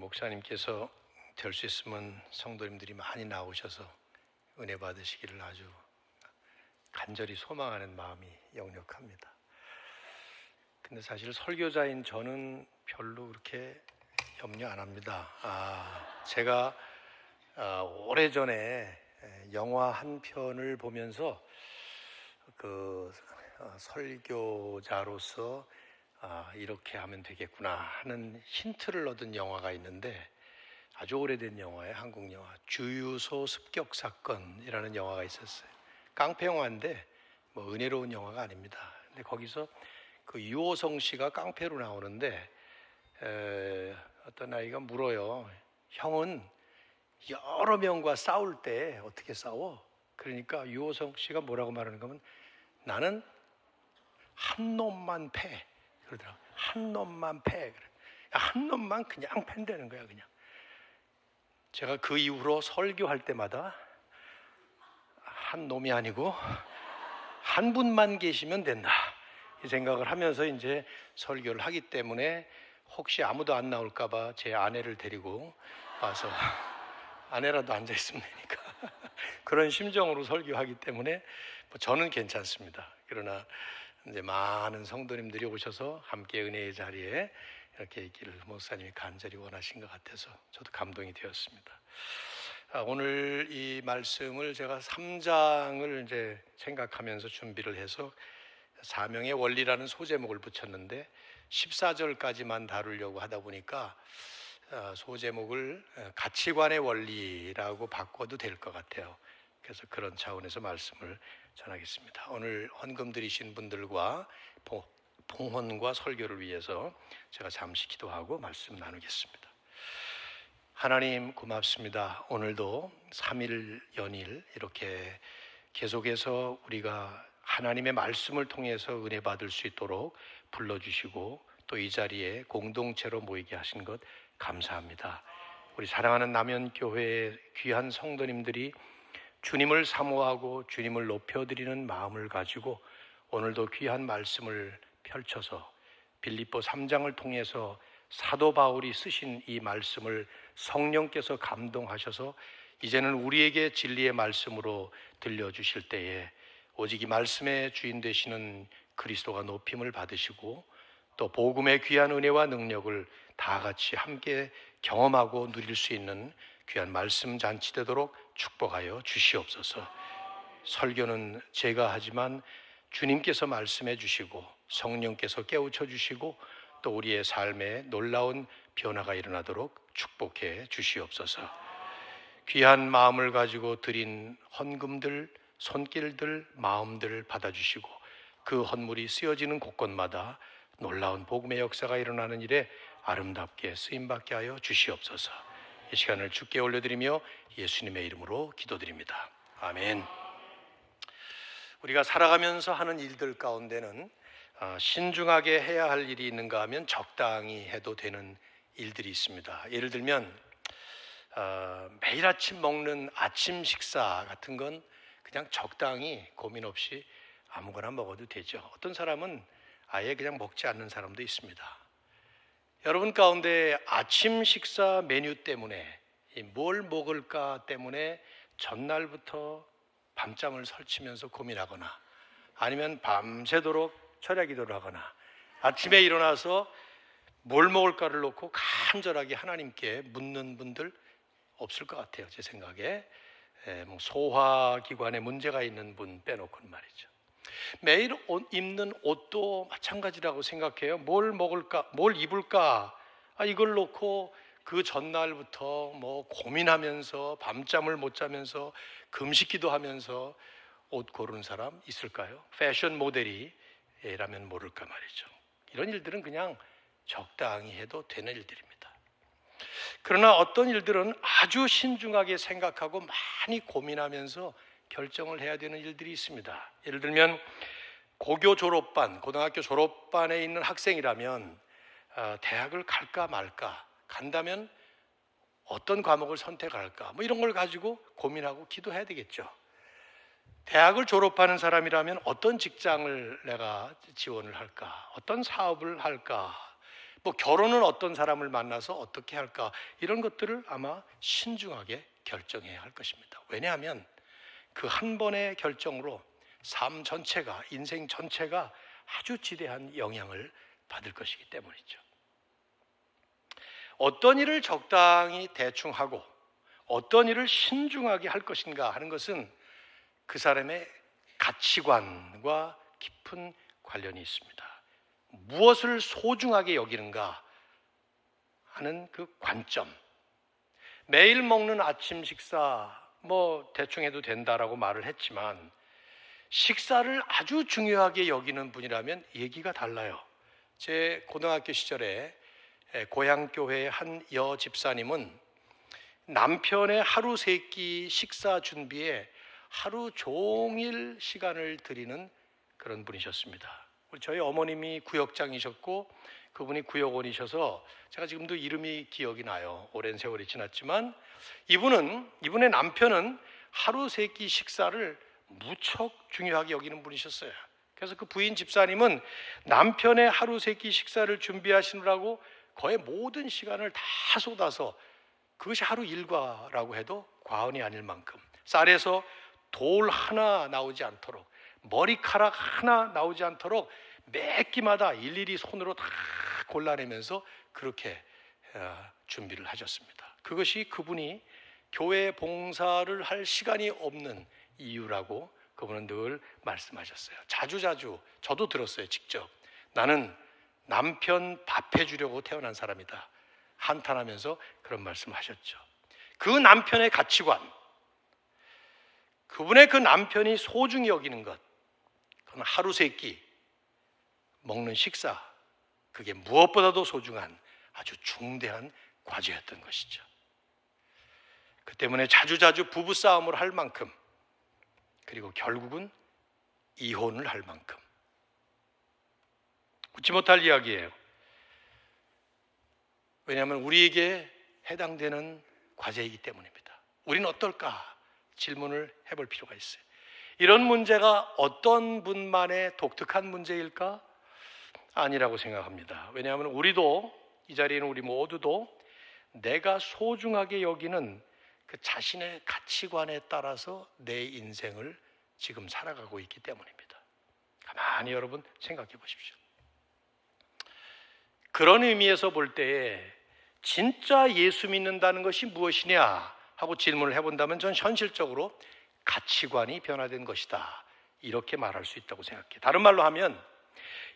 목사님께서 될 수 있으면 성도님들이 많이 나오셔서 은혜 받으시기를 아주 간절히 소망하는 마음이 역력합니다. 근데 사실 설교자인 저는 별로 그렇게 염려 안 합니다. 제가 오래전에 영화 한 편을 보면서 설교자로서 이렇게 하면 되겠구나 하는 힌트를 얻은 영화가 있는데, 아주 오래된 영화예요. 한국 영화 주유소 습격 사건이라는 영화가 있었어요. 깡패 영화인데 뭐 은혜로운 영화가 아닙니다. 근데 거기서 그 유호성 씨가 깡패로 나오는데 어떤 아이가 물어요. 형은 여러 명과 싸울 때 어떻게 싸워? 그러니까 유호성 씨가 뭐라고 말하는가 하면, 나는 한 놈만 패. 그러더라고. 한 놈만 패. 한 놈만 그냥 팬다는 거야, 그냥. 제가 그 이후로 설교할 때마다 한 놈이 아니고 한 분만 계시면 된다, 이 생각을 하면서 이제 설교를 하기 때문에, 혹시 아무도 안 나올까봐 제 아내를 데리고 와서 아내라도 앉아 있으면 되니까 그런 심정으로 설교하기 때문에 저는 괜찮습니다. 그러나 이제 많은 성도님들이 오셔서 함께 은혜의 자리에 이렇게 있기를 목사님이 간절히 원하신 것 같아서 저도 감동이 되었습니다. 오늘 이 말씀을 제가 3장을 이제 생각하면서 준비를 해서 사명의 원리라는 소제목을 붙였는데, 14절까지만 다루려고 하다 보니까 소제목을 가치관의 원리라고 바꿔도 될 것 같아요. 그래서 그런 차원에서 말씀을 전하겠습니다. 오늘 헌금 드리신 분들과 봉헌과 설교를 위해서 제가 잠시 기도하고 말씀 나누겠습니다. 하나님 고맙습니다. 오늘도 3일 연일 이렇게 계속해서 우리가 하나님의 말씀을 통해서 은혜 받을 수 있도록 불러주시고 또 이 자리에 공동체로 모이게 하신 것 감사합니다. 우리 사랑하는 남현교회의 귀한 성도님들이 주님을 사모하고 주님을 높여드리는 마음을 가지고 오늘도 귀한 말씀을 펼쳐서 빌립보 3장을 통해서 사도 바울이 쓰신 이 말씀을 성령께서 감동하셔서 이제는 우리에게 진리의 말씀으로 들려주실 때에 오직 이 말씀의 주인 되시는 그리스도가 높임을 받으시고 또 복음의 귀한 은혜와 능력을 다 같이 함께 경험하고 누릴 수 있는 귀한 말씀 잔치 되도록 축복하여 주시옵소서. 설교는 제가 하지만 주님께서 말씀해 주시고 성령께서 깨우쳐 주시고 또 우리의 삶에 놀라운 변화가 일어나도록 축복해 주시옵소서. 귀한 마음을 가지고 드린 헌금들, 손길들, 마음들 받아주시고 그 헌물이 쓰여지는 곳곳마다 놀라운 복음의 역사가 일어나는 일에 아름답게 쓰임받게 하여 주시옵소서. 이 시간을 주께 올려드리며 예수님의 이름으로 기도드립니다. 아멘. 우리가 살아가면서 하는 일들 가운데는 신중하게 해야 할 일이 있는가 하면 적당히 해도 되는 일들이 있습니다. 예를 들면 매일 아침 먹는 아침 식사 같은 건 그냥 적당히 고민 없이 아무거나 먹어도 되죠. 어떤 사람은 아예 그냥 먹지 않는 사람도 있습니다. 여러분 가운데 아침 식사 메뉴 때문에 뭘 먹을까 때문에 전날부터 밤잠을 설치면서 고민하거나 아니면 밤새도록 철야 기도를 하거나 아침에 일어나서 뭘 먹을까를 놓고 간절하게 하나님께 묻는 분들 없을 것 같아요. 제 생각에 소화기관에 문제가 있는 분 빼놓고는 말이죠. 매일 옷 입는 옷도 마찬가지라고 생각해요. 뭘 먹을까, 뭘 입을까, 이걸 놓고 그 전날부터 고민하면서 밤잠을 못 자면서 금식기도 하면서 옷 고르는 사람 있을까요? 패션 모델이라면 모를까 말이죠. 이런 일들은 그냥 적당히 해도 되는 일들입니다. 그러나 어떤 일들은 아주 신중하게 생각하고 많이 고민하면서 결정을 해야 되는 일들이 있습니다. 예를 들면 고교 졸업반, 고등학교 졸업반에 있는 학생이라면 대학을 갈까 말까, 간다면 어떤 과목을 선택할까, 이런 걸 가지고 고민하고 기도해야 되겠죠. 대학을 졸업하는 사람이라면 어떤 직장을 내가 지원을 할까, 어떤 사업을 할까, 뭐 결혼은 어떤 사람을 만나서 어떻게 할까, 이런 것들을 아마 신중하게 결정해야 할 것입니다. 왜냐하면 그 한 번의 결정으로 삶 전체가, 인생 전체가 아주 지대한 영향을 받을 것이기 때문이죠. 어떤 일을 적당히 대충 하고 어떤 일을 신중하게 할 것인가 하는 것은 그 사람의 가치관과 깊은 관련이 있습니다. 무엇을 소중하게 여기는가 하는 그 관점. 매일 먹는 아침 식사 뭐 대충 해도 된다라고 말을 했지만, 식사를 아주 중요하게 여기는 분이라면 얘기가 달라요. 제 고등학교 시절에 고향교회의 한 여 집사님은 남편의 하루 세 끼 식사 준비에 하루 종일 시간을 들이는 그런 분이셨습니다. 저희 어머님이 구역장이셨고 그분이 구역원이셔서 제가 지금도 이름이 기억이 나요. 오랜 세월이 지났지만 이분의 남편은 하루 세 끼 식사를 무척 중요하게 여기는 분이셨어요. 그래서 그 부인 집사님은 남편의 하루 세 끼 식사를 준비하시느라고 거의 모든 시간을 다 쏟아서, 그것이 하루 일과라고 해도 과언이 아닐 만큼, 쌀에서 돌 하나 나오지 않도록, 머리카락 하나 나오지 않도록 매 끼마다 일일이 손으로 다 골라내면서 그렇게 준비를 하셨습니다. 그것이 그분이 교회 봉사를 할 시간이 없는 이유라고 그분은 늘 말씀하셨어요. 자주자주 저도 들었어요. 직접. 나는 남편 밥 해주려고 태어난 사람이다, 한탄하면서 그런 말씀하셨죠. 그 남편의 가치관, 그분의 그 남편이 소중히 여기는 것, 그건 하루 세 끼 먹는 식사, 그게 무엇보다도 소중한 아주 중대한 과제였던 것이죠. 그 때문에 자주자주 부부싸움을 할 만큼, 그리고 결국은 이혼을 할 만큼, 웃지 못할 이야기예요. 왜냐하면 우리에게 해당되는 과제이기 때문입니다. 우리는 어떨까 질문을 해볼 필요가 있어요. 이런 문제가 어떤 분만의 독특한 문제일까? 아니라고 생각합니다. 왜냐하면 우리도, 이 자리에 있는 우리 모두도 내가 소중하게 여기는 그 자신의 가치관에 따라서 내 인생을 지금 살아가고 있기 때문입니다. 가만히 여러분 생각해 보십시오. 그런 의미에서 볼 때에 진짜 예수 믿는다는 것이 무엇이냐 하고 질문을 해본다면, 전 현실적으로 가치관이 변화된 것이다, 이렇게 말할 수 있다고 생각해요. 다른 말로 하면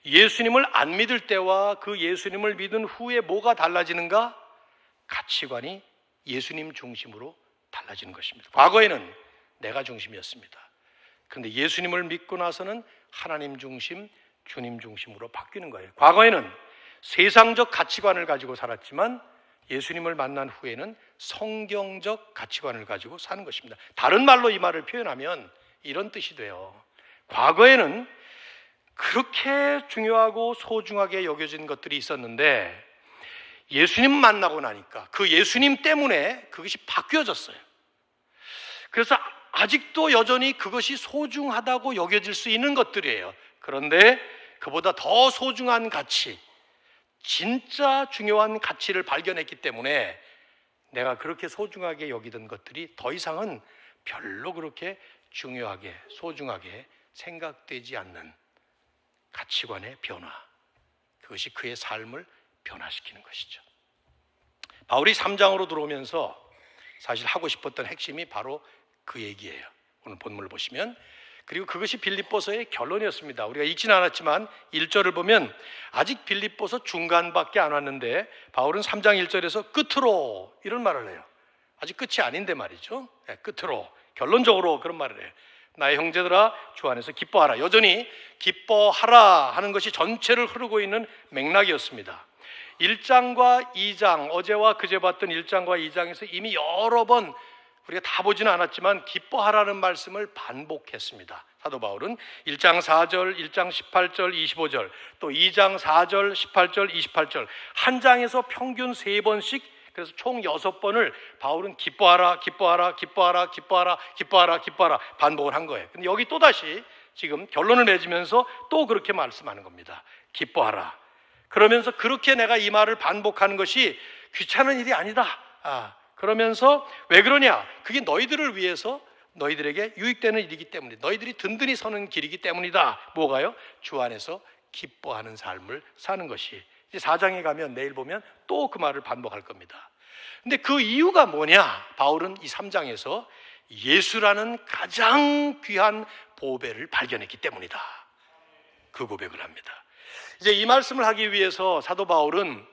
예수님을 안 믿을 때와 그 예수님을 믿은 후에 뭐가 달라지는가? 가치관이 예수님 중심으로 달라지는 것입니다. 과거에는 내가 중심이었습니다. 그런데 예수님을 믿고 나서는 하나님 중심, 주님 중심으로 바뀌는 거예요. 과거에는 세상적 가치관을 가지고 살았지만 예수님을 만난 후에는 성경적 가치관을 가지고 사는 것입니다. 다른 말로 이 말을 표현하면 이런 뜻이 돼요. 과거에는 그렇게 중요하고 소중하게 여겨진 것들이 있었는데 예수님 만나고 나니까 그 예수님 때문에 그것이 바뀌어졌어요. 그래서 아직도 여전히 그것이 소중하다고 여겨질 수 있는 것들이에요. 그런데 그보다 더 소중한 가치, 진짜 중요한 가치를 발견했기 때문에 내가 그렇게 소중하게 여기던 것들이 더 이상은 별로 그렇게 중요하게, 소중하게 생각되지 않는 가치관의 변화, 그것이 그의 삶을 변화시키는 것이죠. 바울이 3장으로 들어오면서 사실 하고 싶었던 핵심이 바로 그 얘기예요. 오늘 본문을 보시면, 그리고 그것이 빌립보서의 결론이었습니다. 우리가 읽지는 않았지만 1절을 보면 아직 빌립보서 중간밖에 안 왔는데 바울은 3장 1절에서 끝으로 이런 말을 해요. 아직 끝이 아닌데 말이죠. 끝으로, 결론적으로 그런 말을 해요. 나의 형제들아, 주 안에서 기뻐하라. 여전히 기뻐하라 하는 것이 전체를 흐르고 있는 맥락이었습니다. 1장과 2장, 어제와 그제 봤던 1장과 2장에서 이미 여러 번 우리가 다 보지는 않았지만 기뻐하라는 말씀을 반복했습니다. 사도 바울은 1장 4절, 1장 18절, 25절, 또 2장 4절, 18절, 28절 한 장에서 평균 3번씩, 그래서 총 6번을 바울은 기뻐하라, 기뻐하라, 기뻐하라, 기뻐하라, 기뻐하라, 기뻐하라 반복을 한 거예요. 근데 여기 또다시 지금 결론을 맺으면서 또 그렇게 말씀하는 겁니다. 기뻐하라. 그러면서 그렇게 내가 이 말을 반복하는 것이 귀찮은 일이 아니다. 그러면서 왜 그러냐? 그게 너희들을 위해서 너희들에게 유익되는 일이기 때문이다. 너희들이 든든히 서는 길이기 때문이다. 뭐가요? 주 안에서 기뻐하는 삶을 사는 것이. 이제 4장에 가면 내일 보면 또 그 말을 반복할 겁니다. 근데 그 이유가 뭐냐? 바울은 이 3장에서 예수라는 가장 귀한 보배를 발견했기 때문이다. 그 고백을 합니다. 이제 이 말씀을 하기 위해서 사도 바울은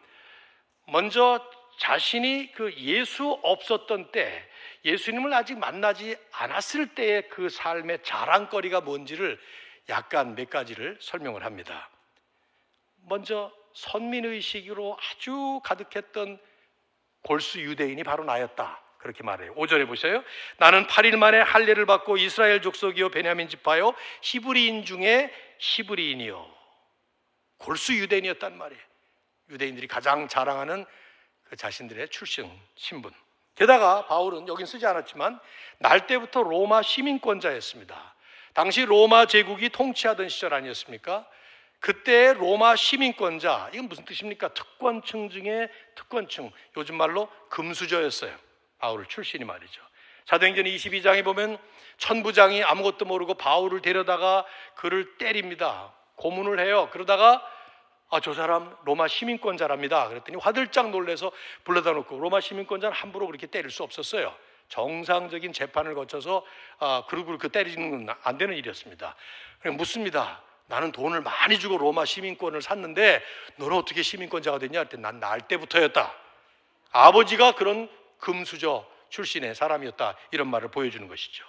먼저 자신이 그 예수 없었던 때, 예수님을 아직 만나지 않았을 때의 그 삶의 자랑거리가 뭔지를 약간 몇 가지를 설명을 합니다. 먼저 선민의식으로 아주 가득했던 골수 유대인이 바로 나였다. 그렇게 말해요. 5절에 보세요. 나는 8일 만에 할례를 받고 이스라엘 족속이요 베냐민 지파요 히브리인 중에 히브리인이요. 골수 유대인이었단 말이에요. 유대인들이 가장 자랑하는 그 자신들의 출신, 신분. 게다가 바울은 여긴 쓰지 않았지만 날 때부터 로마 시민권자였습니다. 당시 로마 제국이 통치하던 시절 아니었습니까? 그때 로마 시민권자, 이건 무슨 뜻입니까? 특권층 중에 특권층, 요즘 말로 금수저였어요. 바울 출신이 말이죠. 사도행전 22장에 보면 천부장이 아무것도 모르고 바울을 데려다가 그를 때립니다. 고문을 해요. 그러다가 저 사람 로마 시민권자랍니다. 그랬더니 화들짝 놀라서 불러다 놓고, 로마 시민권자는 함부로 그렇게 때릴 수 없었어요. 정상적인 재판을 거쳐서 그리고 그 때리는 건 안 되는 일이었습니다. 그래서 묻습니다. 나는 돈을 많이 주고 로마 시민권을 샀는데 너는 어떻게 시민권자가 됐냐? 그랬더니 난 날 때부터였다. 아버지가 그런 금수저 출신의 사람이었다. 이런 말을 보여주는 것이죠.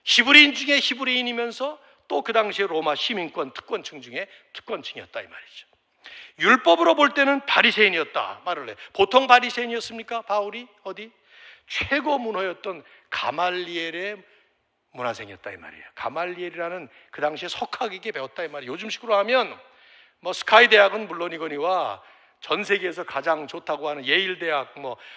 히브리인 중에 히브리인이면서 또 그 당시에 로마 시민권 특권층 중에 특권층이었다 이 말이죠. 율법으로 볼 때는 바리새인이었다 말을 해. 보통 바리새인이었습니까? 바울이 어디? 최고 문호였던 가말리엘의 문화생이었다 이 말이에요. 가말리엘이라는 그 당시에 석학에게 배웠다 이 말이에요. 요즘식으로 하면 스카이 대학은 물론이거니와 전 세계에서 가장 좋다고 하는 예일 대학,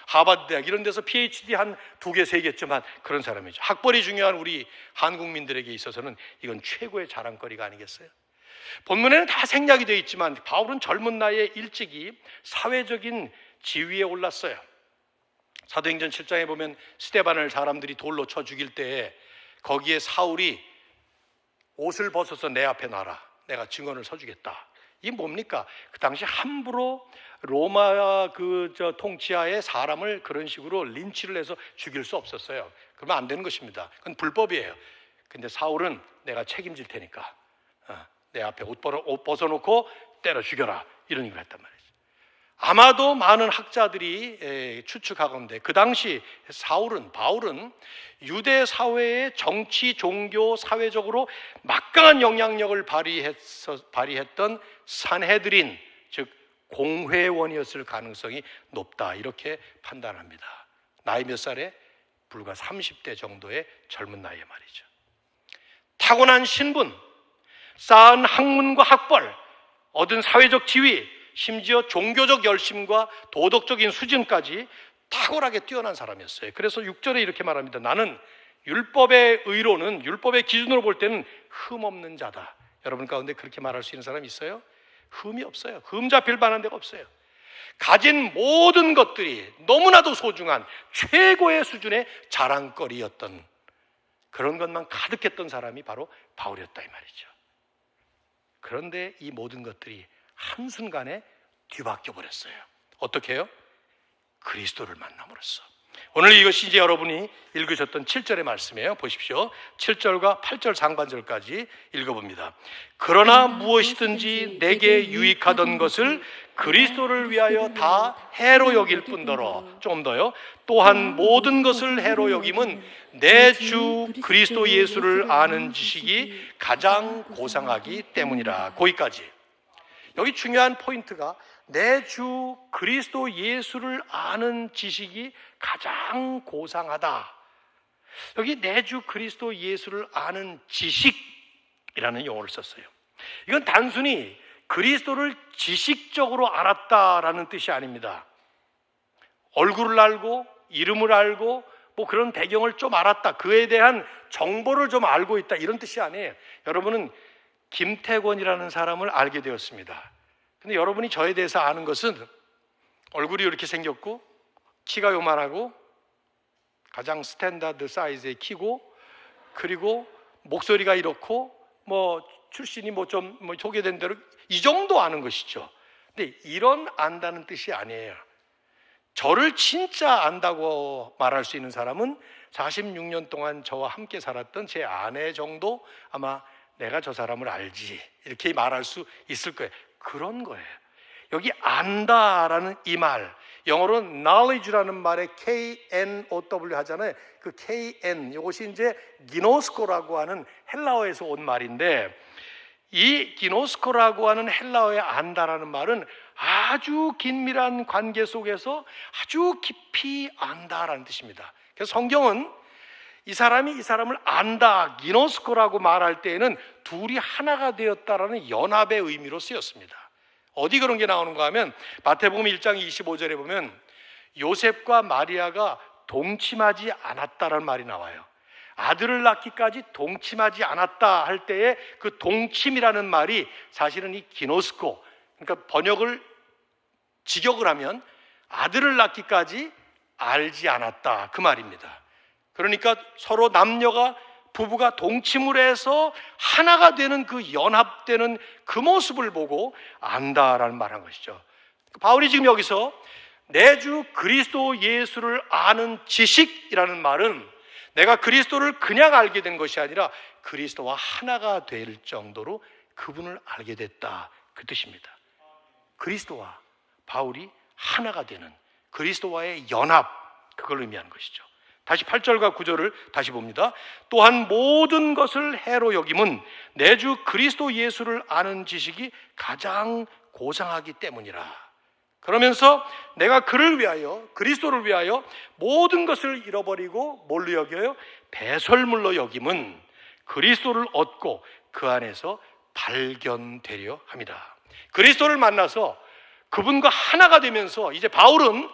하버드 대학 이런 데서 PhD 한 2개, 3개쯤 한 그런 사람이죠. 학벌이 중요한 우리 한국민들에게 있어서는 이건 최고의 자랑거리가 아니겠어요? 본문에는 다 생략이 되어 있지만 바울은 젊은 나이에 일찍이 사회적인 지위에 올랐어요. 사도행전 7장에 보면 스데반을 사람들이 돌로 쳐 죽일 때에 거기에 사울이 옷을 벗어서 내 앞에 놔라. 내가 증언을 서주겠다. 이게 뭡니까? 그 당시 함부로 로마 통치하에 사람을 그런 식으로 린치를 해서 죽일 수 없었어요. 그러면 안 되는 것입니다. 그건 불법이에요. 근데 사울은 내가 책임질 테니까 내 앞에 옷 벗어놓고 때려 죽여라. 이런 얘기를 했단 말이죠. 아마도 많은 학자들이 추측하건대 그 당시 바울은 유대 사회의 정치, 종교, 사회적으로 막강한 영향력을 발휘했던 산헤드린, 즉 공회원이었을 가능성이 높다 이렇게 판단합니다. 나이 몇 살에? 불과 30대 정도의 젊은 나이에 말이죠. 타고난 신분, 쌓은 학문과 학벌, 얻은 사회적 지위, 심지어 종교적 열심과 도덕적인 수준까지 탁월하게 뛰어난 사람이었어요. 그래서 6절에 이렇게 말합니다. 나는 율법의 의로는, 율법의 기준으로 볼 때는 흠없는 자다. 여러분 가운데 그렇게 말할 수 있는 사람이 있어요? 흠이 없어요. 흠 잡힐 만한 데가 없어요. 가진 모든 것들이 너무나도 소중한 최고의 수준의 자랑거리였던, 그런 것만 가득했던 사람이 바로 바울이었다 이 말이죠. 그런데 이 모든 것들이 한순간에 뒤바뀌어 버렸어요. 어떻게 해요? 그리스도를 만남으로써. 오늘 이것이 이제 여러분이 읽으셨던 7절의 말씀이에요. 보십시오. 7절과 8절 상반절까지 읽어봅니다. 그러나 무엇이든지 내게 유익하던 것을 그리스도를 위하여 다 해로 여길 뿐더러, 좀 더요, 또한 모든 것을 해로 여김은 내 주 그리스도 예수를 아는 지식이 가장 고상하기 때문이라. 거기까지. 여기 중요한 포인트가 내 주 그리스도 예수를 아는 지식이 가장 고상하다. 여기 내 주 그리스도 예수를 아는 지식이라는 용어를 썼어요. 이건 단순히 그리스도를 지식적으로 알았다라는 뜻이 아닙니다. 얼굴을 알고 이름을 알고 그런 배경을 좀 알았다, 그에 대한 정보를 좀 알고 있다, 이런 뜻이 아니에요. 여러분은 김태권이라는 사람을 알게 되었습니다. 근데 여러분이 저에 대해서 아는 것은 얼굴이 이렇게 생겼고 키가 요만하고 가장 스탠다드 사이즈의 키고 그리고 목소리가 이렇고 뭐 출신이 뭐 좀 소개된 대로 이 정도 아는 것이죠. 근데 이런 안다는 뜻이 아니에요. 저를 진짜 안다고 말할 수 있는 사람은 46년 동안 저와 함께 살았던 제 아내 정도 아마 내가 저 사람을 알지 이렇게 말할 수 있을 거예요. 그런 거예요. 여기 안다라는 이 말, 영어로 knowledge라는 말에 K-N-O-W 하잖아요. 그 K-N, 이것이 이제 기노스코라고 하는 헬라어에서 온 말인데, 이 기노스코라고 하는 헬라어의 안다라는 말은 아주 긴밀한 관계 속에서 아주 깊이 안다라는 뜻입니다. 그래서 성경은 이 사람이 이 사람을 안다, 기노스코라고 말할 때에는 둘이 하나가 되었다라는 연합의 의미로 쓰였습니다. 어디 그런 게 나오는가 하면 마태복음 1장 25절에 보면 요셉과 마리아가 동침하지 않았다라는 말이 나와요. 아들을 낳기까지 동침하지 않았다 할 때에 그 동침이라는 말이 사실은 이 기노스코, 그러니까 번역을 직역을 하면 아들을 낳기까지 알지 않았다 그 말입니다. 그러니까 서로 남녀가 부부가 동침을 해서 하나가 되는 그 연합되는 그 모습을 보고 안다라는 말을 한 것이죠. 바울이 지금 여기서 내 주 그리스도 예수를 아는 지식이라는 말은 내가 그리스도를 그냥 알게 된 것이 아니라 그리스도와 하나가 될 정도로 그분을 알게 됐다 그 뜻입니다. 그리스도와 바울이 하나가 되는 그리스도와의 연합, 그걸 의미하는 것이죠. 다시 8절과 9절을 다시 봅니다. 또한 모든 것을 해로 여김은 내 주 그리스도 예수를 아는 지식이 가장 고상하기 때문이라. 그러면서 내가 그를 위하여, 그리스도를 위하여 모든 것을 잃어버리고 뭘로 여겨요? 배설물로 여김은 그리스도를 얻고 그 안에서 발견되려 합니다. 그리스도를 만나서 그분과 하나가 되면서 이제 바울은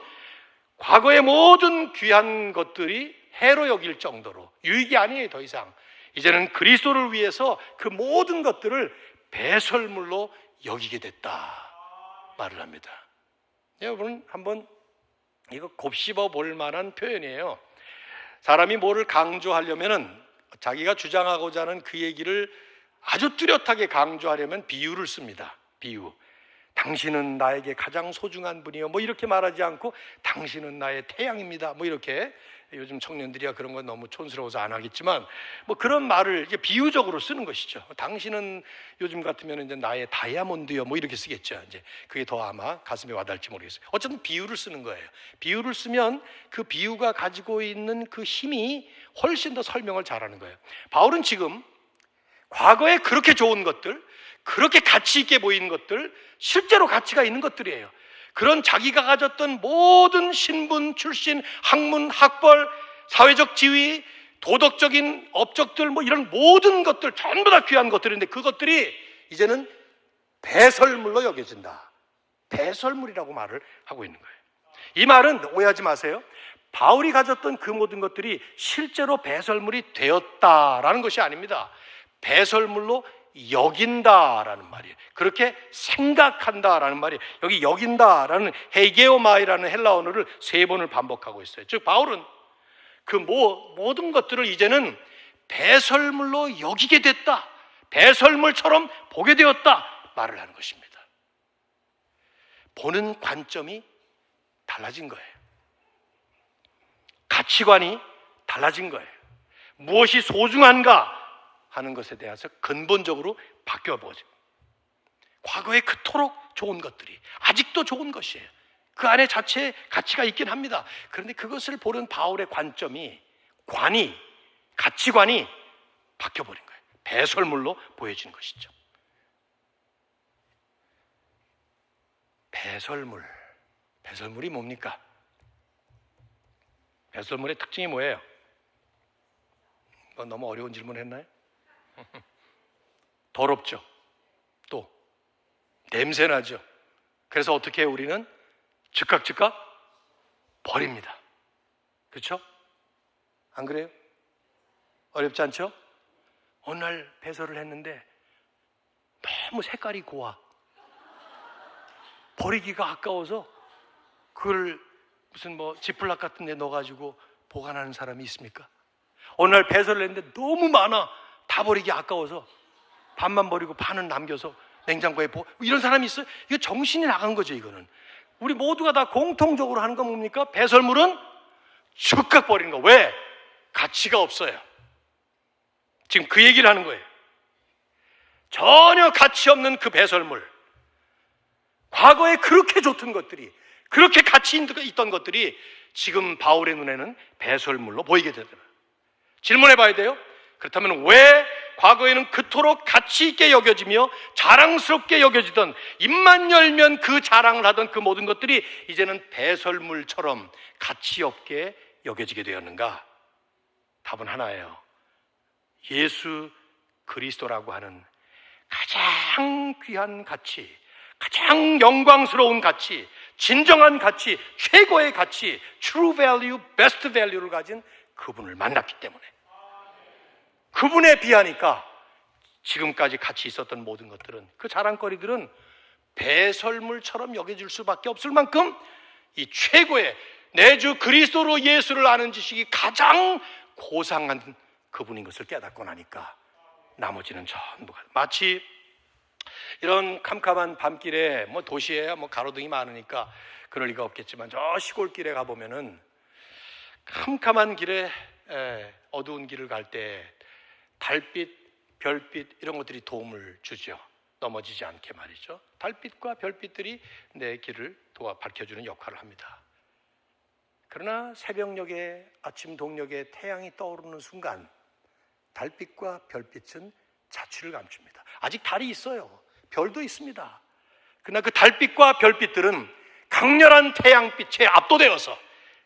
과거의 모든 귀한 것들이 해로 여길 정도로 유익이 아니에요. 더 이상 이제는 그리스도를 위해서 그 모든 것들을 배설물로 여기게 됐다 말을 합니다. 여러분 한번 이거 곱씹어 볼 만한 표현이에요. 사람이 뭐를 강조하려면은 자기가 주장하고자 하는 그 얘기를 아주 뚜렷하게 강조하려면 비유를 씁니다. 비유. 당신은 나에게 가장 소중한 분이요, 뭐 이렇게 말하지 않고 당신은 나의 태양입니다, 뭐 이렇게. 요즘 청년들이야 그런 건 너무 촌스러워서 안 하겠지만 뭐 그런 말을 이제 비유적으로 쓰는 것이죠. 당신은 요즘 같으면 이제 나의 다이아몬드요, 뭐 이렇게 쓰겠죠. 이제 그게 더 아마 가슴에 와닿을지 모르겠어요. 어쨌든 비유를 쓰는 거예요. 비유를 쓰면 그 비유가 가지고 있는 그 힘이 훨씬 더 설명을 잘하는 거예요. 바울은 지금 과거에 그렇게 좋은 것들, 그렇게 가치 있게 보이는 것들, 실제로 가치가 있는 것들이에요. 그런 자기가 가졌던 모든 신분, 출신, 학문, 학벌, 사회적 지위, 도덕적인 업적들, 뭐 이런 모든 것들 전부 다 귀한 것들인데 그것들이 이제는 배설물로 여겨진다. 배설물이라고 말을 하고 있는 거예요. 이 말은 오해하지 마세요. 바울이 가졌던 그 모든 것들이 실제로 배설물이 되었다라는 것이 아닙니다. 배설물로 여긴다라는 말이에요. 그렇게 생각한다라는 말이에요. 여기 여긴다라는 헤게오마이라는 헬라 언어를 3번을 반복하고 있어요. 즉 바울은 그 모든 것들을 이제는 배설물로 여기게 됐다, 배설물처럼 보게 되었다 말을 하는 것입니다. 보는 관점이 달라진 거예요. 가치관이 달라진 거예요. 무엇이 소중한가 하는 것에 대해서 근본적으로 바뀌어보죠. 과거에 그토록 좋은 것들이 아직도 좋은 것이에요. 그 안에 자체에 가치가 있긴 합니다. 그런데 그것을 보는 바울의 가치관이 바뀌어버린 거예요. 배설물로 보여지는 것이죠. 배설물이 뭡니까? 배설물의 특징이 뭐예요? 너무 어려운 질문 했나요? 더럽죠. 또 냄새나죠. 그래서 어떻게 해요? 우리는 즉각 버립니다. 그렇죠? 안 그래요? 어렵지 않죠? 어느 날 배설을 했는데 너무 색깔이 고와. 버리기가 아까워서 그걸 무슨 지플락 같은 데 넣어가지고 보관하는 사람이 있습니까? 어느 날 배설을 했는데 너무 많아. 다 버리기 아까워서 반만 버리고 반은 남겨서 냉장고에 이런 사람이 있어요? 이거 정신이 나간 거죠. 이거는 우리 모두가 다 공통적으로 하는 건 뭡니까? 배설물은 즉각 버리는 거. 왜? 가치가 없어요. 지금 그 얘기를 하는 거예요. 전혀 가치 없는 그 배설물, 과거에 그렇게 좋던 것들이, 그렇게 가치 있던 것들이 지금 바울의 눈에는 배설물로 보이게 되더라고요. 질문해 봐야 돼요. 그렇다면 왜 과거에는 그토록 가치 있게 여겨지며 자랑스럽게 여겨지던, 입만 열면 그 자랑을 하던 그 모든 것들이 이제는 배설물처럼 가치 없게 여겨지게 되었는가? 답은 하나예요. 예수 그리스도라고 하는 가장 귀한 가치, 가장 영광스러운 가치, 진정한 가치, 최고의 가치, true value, best value를 가진 그분을 만났기 때문에, 그분에 비하니까 지금까지 같이 있었던 모든 것들은, 그 자랑거리들은 배설물처럼 여겨질 수밖에 없을 만큼 이 최고의 내 주 그리스도로 예수를 아는 지식이 가장 고상한 그분인 것을 깨닫고 나니까 나머지는 전부가, 마치 이런 캄캄한 밤길에 도시에 가로등이 많으니까 그럴 리가 없겠지만 저 시골길에 가보면은 캄캄한 길에 어두운 길을 갈 때 달빛, 별빛 이런 것들이 도움을 주죠. 넘어지지 않게 말이죠. 달빛과 별빛들이 내 길을 밝혀주는 역할을 합니다. 그러나 새벽녘에, 아침 동력에 태양이 떠오르는 순간 달빛과 별빛은 자취를 감춥니다. 아직 달이 있어요. 별도 있습니다. 그러나 그 달빛과 별빛들은 강렬한 태양빛에 압도되어서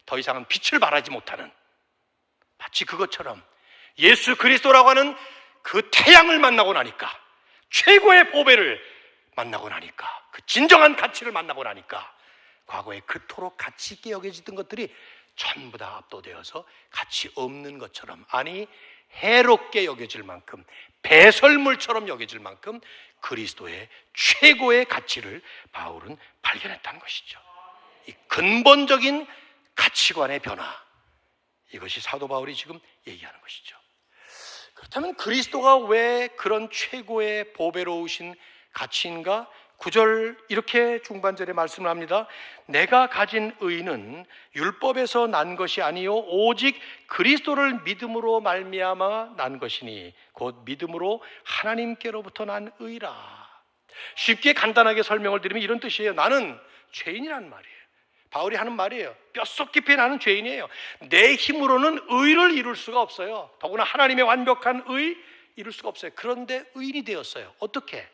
더 이상은 빛을 발하지 못하는, 마치 그것처럼 예수 그리스도라고 하는 그 태양을 만나고 나니까, 최고의 보배를 만나고 나니까, 그 진정한 가치를 만나고 나니까 과거에 그토록 가치 있게 여겨지던 것들이 전부 다 압도되어서 가치 없는 것처럼, 아니 해롭게 여겨질 만큼, 배설물처럼 여겨질 만큼 그리스도의 최고의 가치를 바울은 발견했다는 것이죠. 이 근본적인 가치관의 변화, 이것이 사도 바울이 지금 얘기하는 것이죠. 그렇다면 그리스도가 왜 그런 최고의 보배로우신 가치인가? 9절 이렇게 중반절에 말씀을 합니다. 내가 가진 의는 율법에서 난 것이 아니요 오직 그리스도를 믿음으로 말미암아 난 것이니 곧 믿음으로 하나님께로부터 난 의라. 쉽게 간단하게 설명을 드리면 이런 뜻이에요. 나는 죄인이란 말이에요. 바울이 하는 말이에요. 뼛속 깊이 나는 죄인이에요. 내 힘으로는 의를 이룰 수가 없어요. 더구나 하나님의 완벽한 의 이룰 수가 없어요. 그런데 의인이 되었어요. 어떻게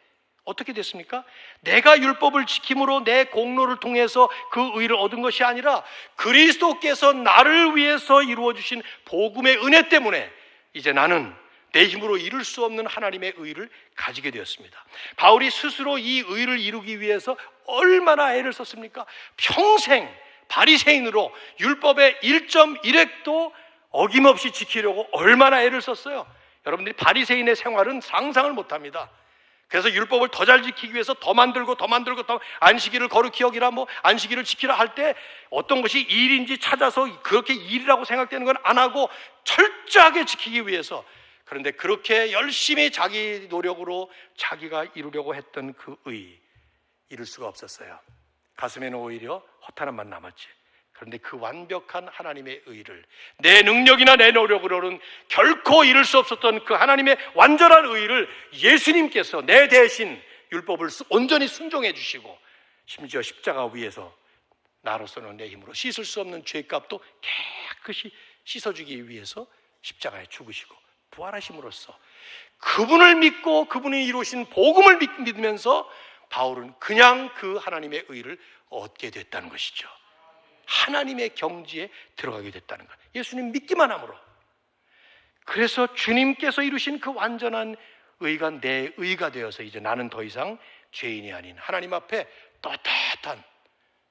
됐습니까? 내가 율법을 지킴으로 내 공로를 통해서 그 의를 얻은 것이 아니라 그리스도께서 나를 위해서 이루어 주신 복음의 은혜 때문에 이제 나는 내 힘으로 이룰 수 없는 하나님의 의를 가지게 되었습니다. 바울이 스스로 이 의를 이루기 위해서 얼마나 애를 썼습니까? 평생 바리새인으로 율법의 1.1획도 어김없이 지키려고 얼마나 애를 썼어요. 여러분들이 바리새인의 생활은 상상을 못합니다. 그래서 율법을 더 잘 지키기 위해서 더 만들고 더 안식일을 거룩히 여기라, 안식일을 지키라 할 때 어떤 것이 일인지 찾아서 그렇게 일이라고 생각되는 건 안 하고 철저하게 지키기 위해서, 그런데 그렇게 열심히 자기 노력으로 자기가 이루려고 했던 그 의, 이룰 수가 없었어요. 가슴에는 오히려 허탄함만 남았지. 그런데 그 완벽한 하나님의 의를 내 능력이나 내 노력으로는 결코 이룰 수 없었던 그 하나님의 완전한 의를 예수님께서 내 대신 율법을 온전히 순종해 주시고, 심지어 십자가 위에서 나로서는 내 힘으로 씻을 수 없는 죄값도 깨끗이 씻어주기 위해서 십자가에 죽으시고 부활하심으로써 그분을 믿고 그분이 이루신 복음을 믿으면서 바울은 그냥 그 하나님의 의를 얻게 됐다는 것이죠. 하나님의 경지에 들어가게 됐다는 것. 예수님 믿기만 함으로. 그래서 주님께서 이루신 그 완전한 의가 내 의가 되어서 이제 나는 더 이상 죄인이 아닌 하나님 앞에 떳떳한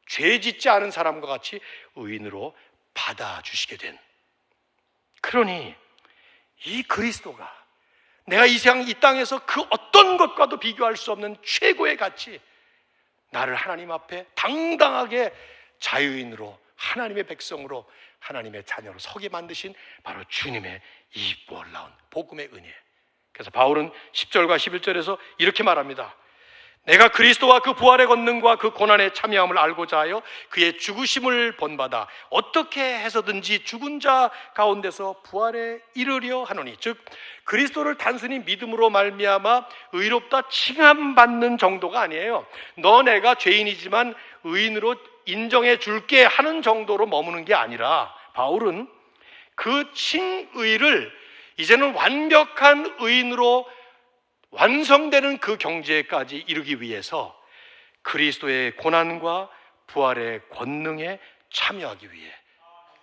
죄 짓지 않은 사람과 같이 의인으로 받아주시게 된. 그러니 이 그리스도가 내가 이 땅에서 그 어떤 것과도 비교할 수 없는 최고의 가치, 나를 하나님 앞에 당당하게 자유인으로, 하나님의 백성으로, 하나님의 자녀로 서게 만드신 바로 주님의 이 놀라운 복음의 은혜. 그래서 바울은 10절과 11절에서 이렇게 말합니다. 내가 그리스도와 그 부활의 권능과 그 고난에 참여함을 알고자 하여 그의 죽으심을 본받아 어떻게 해서든지 죽은 자 가운데서 부활에 이르려 하노니, 즉 그리스도를 단순히 믿음으로 말미암아 의롭다 칭함받는 정도가 아니에요. 너 내가 죄인이지만 의인으로 인정해 줄게 하는 정도로 머무는 게 아니라, 바울은 그 칭의를 이제는 완벽한 의인으로 완성되는 그 경지에까지 이르기 위해서 그리스도의 고난과 부활의 권능에 참여하기 위해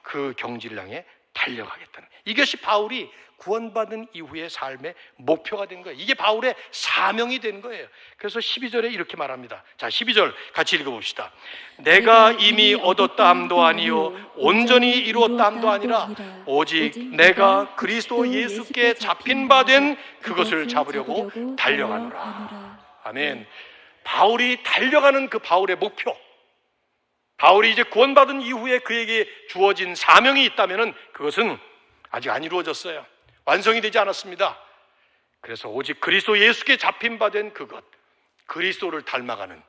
그 경지를 향해 달려가겠다는, 이것이 바울이 구원받은 이후의 삶의 목표가 된 거예요. 이게 바울의 사명이 된 거예요. 그래서 12절에 이렇게 말합니다. 자, 12절 같이 읽어봅시다. 내가 이미 얻었다 함도 아니요 온전히 이루었다 함도 아니라 오직 내가 그리스도 예수께 잡힌 바 된 그것을 잡으려고 달려가노라. 아멘. 바울이 달려가는 그 바울의 목표, 바울이 이제 구원받은 이후에 그에게 주어진 사명이 있다면 그것은 아직 안 이루어졌어요. 완성이 되지 않았습니다. 그래서 오직 그리스도 예수께 잡힌 바 된 그것, 그리스도를 닮아가는,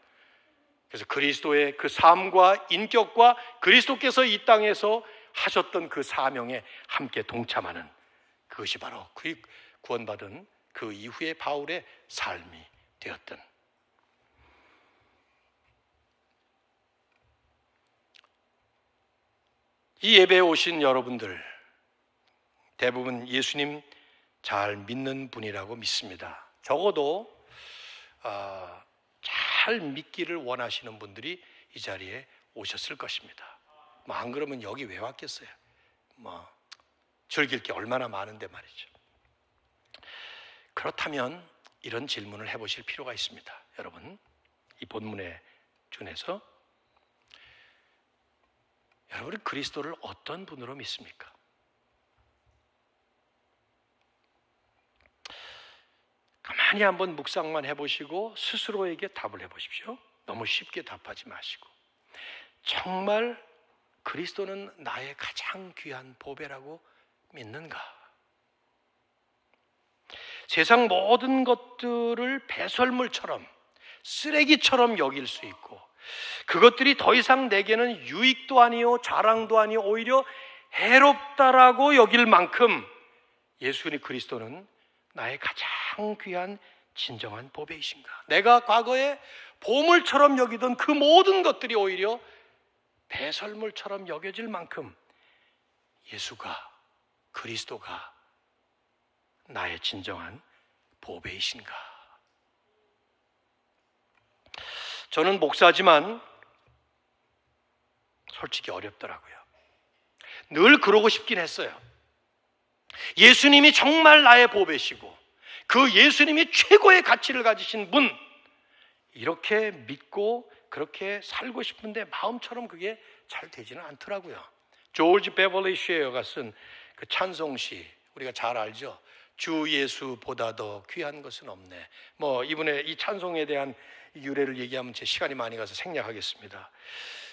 그래서 그리스도의 그 삶과 인격과 그리스도께서 이 땅에서 하셨던 그 사명에 함께 동참하는, 그것이 바로 그 구원받은 그 이후의 바울의 삶이 되었던, 이 예배에 오신 여러분들 대부분 예수님 잘 믿는 분이라고 믿습니다. 적어도 잘 믿기를 원하시는 분들이 이 자리에 오셨을 것입니다. 안 그러면 여기 왜 왔겠어요? 즐길 게 얼마나 많은데 말이죠. 그렇다면 이런 질문을 해보실 필요가 있습니다. 여러분, 이 본문에 준해서 여러분은 그리스도를 어떤 분으로 믿습니까? 가만히 한번 묵상만 해보시고 스스로에게 답을 해보십시오. 너무 쉽게 답하지 마시고, 정말 그리스도는 나의 가장 귀한 보배라고 믿는가? 세상 모든 것들을 배설물처럼, 쓰레기처럼 여길 수 있고, 그것들이 더 이상 내게는 유익도 아니요 자랑도 아니요 오히려 해롭다라고 여길 만큼 예수님 그리스도는 나의 가장 귀한 진정한 보배이신가? 내가 과거에 보물처럼 여기던 그 모든 것들이 오히려 배설물처럼 여겨질 만큼 예수가, 그리스도가 나의 진정한 보배이신가? 저는 목사지만 솔직히 어렵더라고요. 늘 그러고 싶긴 했어요. 예수님이 정말 나의 보배시고 그 예수님이 최고의 가치를 가지신 분, 이렇게 믿고 그렇게 살고 싶은데 마음처럼 그게 잘 되지는 않더라고요. 조지 베벌리 쉐어가 쓴 그 찬송시 우리가 잘 알죠. 주 예수보다 더 귀한 것은 없네. 이번에 이 찬송에 대한 유래를 얘기하면 제 시간이 많이 가서 생략하겠습니다.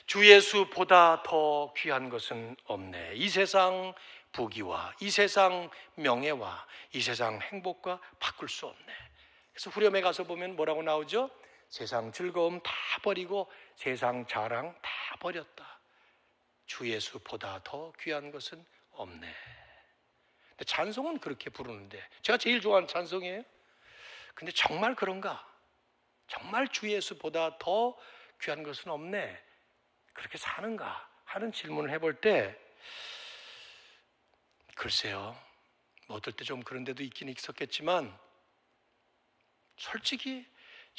주 예수보다 더 귀한 것은 없네. 이 세상 부귀와 이 세상 명예와 이 세상 행복과 바꿀 수 없네. 그래서 후렴에 가서 보면 뭐라고 나오죠? 세상 즐거움 다 버리고 세상 자랑 다 버렸다. 주 예수보다 더 귀한 것은 없네. 근데 찬송은 그렇게 부르는데 제가 제일 좋아하는 찬송이에요. 근데 정말 그런가? 정말 주 예수보다 더 귀한 것은 없네. 그렇게 사는가? 하는 질문을 해볼 때 글쎄요, 어떨 때 좀 그런 데도 있긴 있었겠지만 솔직히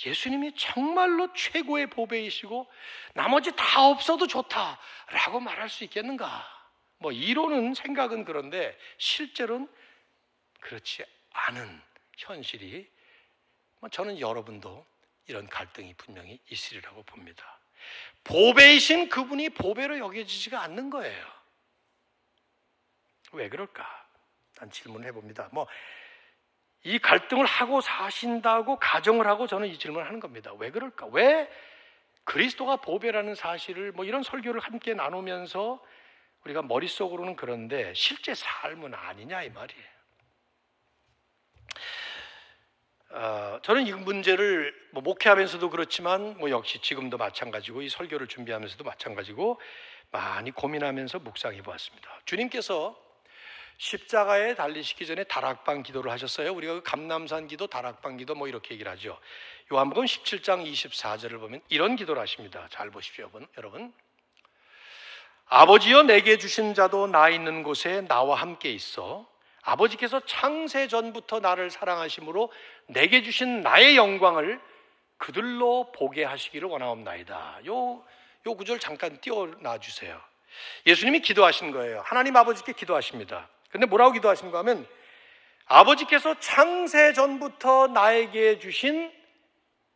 예수님이 정말로 최고의 보배이시고 나머지 다 없어도 좋다라고 말할 수 있겠는가? 이론은 생각은 그런데 실제로는 그렇지 않은 현실이 저는 여러분도 이런 갈등이 분명히 있으리라고 봅니다. 보배이신 그분이 보배로 여겨지지가 않는 거예요. 왜 그럴까? 난 질문을 해봅니다. 이 갈등을 하고 사신다고 가정을 하고 저는 이 질문을 하는 겁니다. 왜 그럴까? 왜 그리스도가 보배라는 사실을 이런 설교를 함께 나누면서 우리가 머릿속으로는 그런데 실제 삶은 아니냐 이 말이에요. 저는 이 문제를 목회하면서도 그렇지만 역시 지금도 마찬가지고 이 설교를 준비하면서도 마찬가지고 많이 고민하면서 묵상해 보았습니다. 주님께서 십자가에 달리시기 전에 다락방 기도를 하셨어요. 우리가 감람산 기도, 다락방 기도 이렇게 얘기를 하죠. 요한복음 17장 24절을 보면 이런 기도를 하십니다. 잘 보십시오, 여러분. 아버지여, 내게 주신 자도 나 있는 곳에 나와 함께 있어 아버지께서 창세 전부터 나를 사랑하심으로 내게 주신 나의 영광을 그들로 보게 하시기를 원하옵나이다. 요 구절 잠깐 띄워놔 주세요. 예수님이 기도하신 거예요. 하나님 아버지께 기도하십니다. 근데 뭐라고 기도하신가 하면 아버지께서 창세 전부터 나에게 주신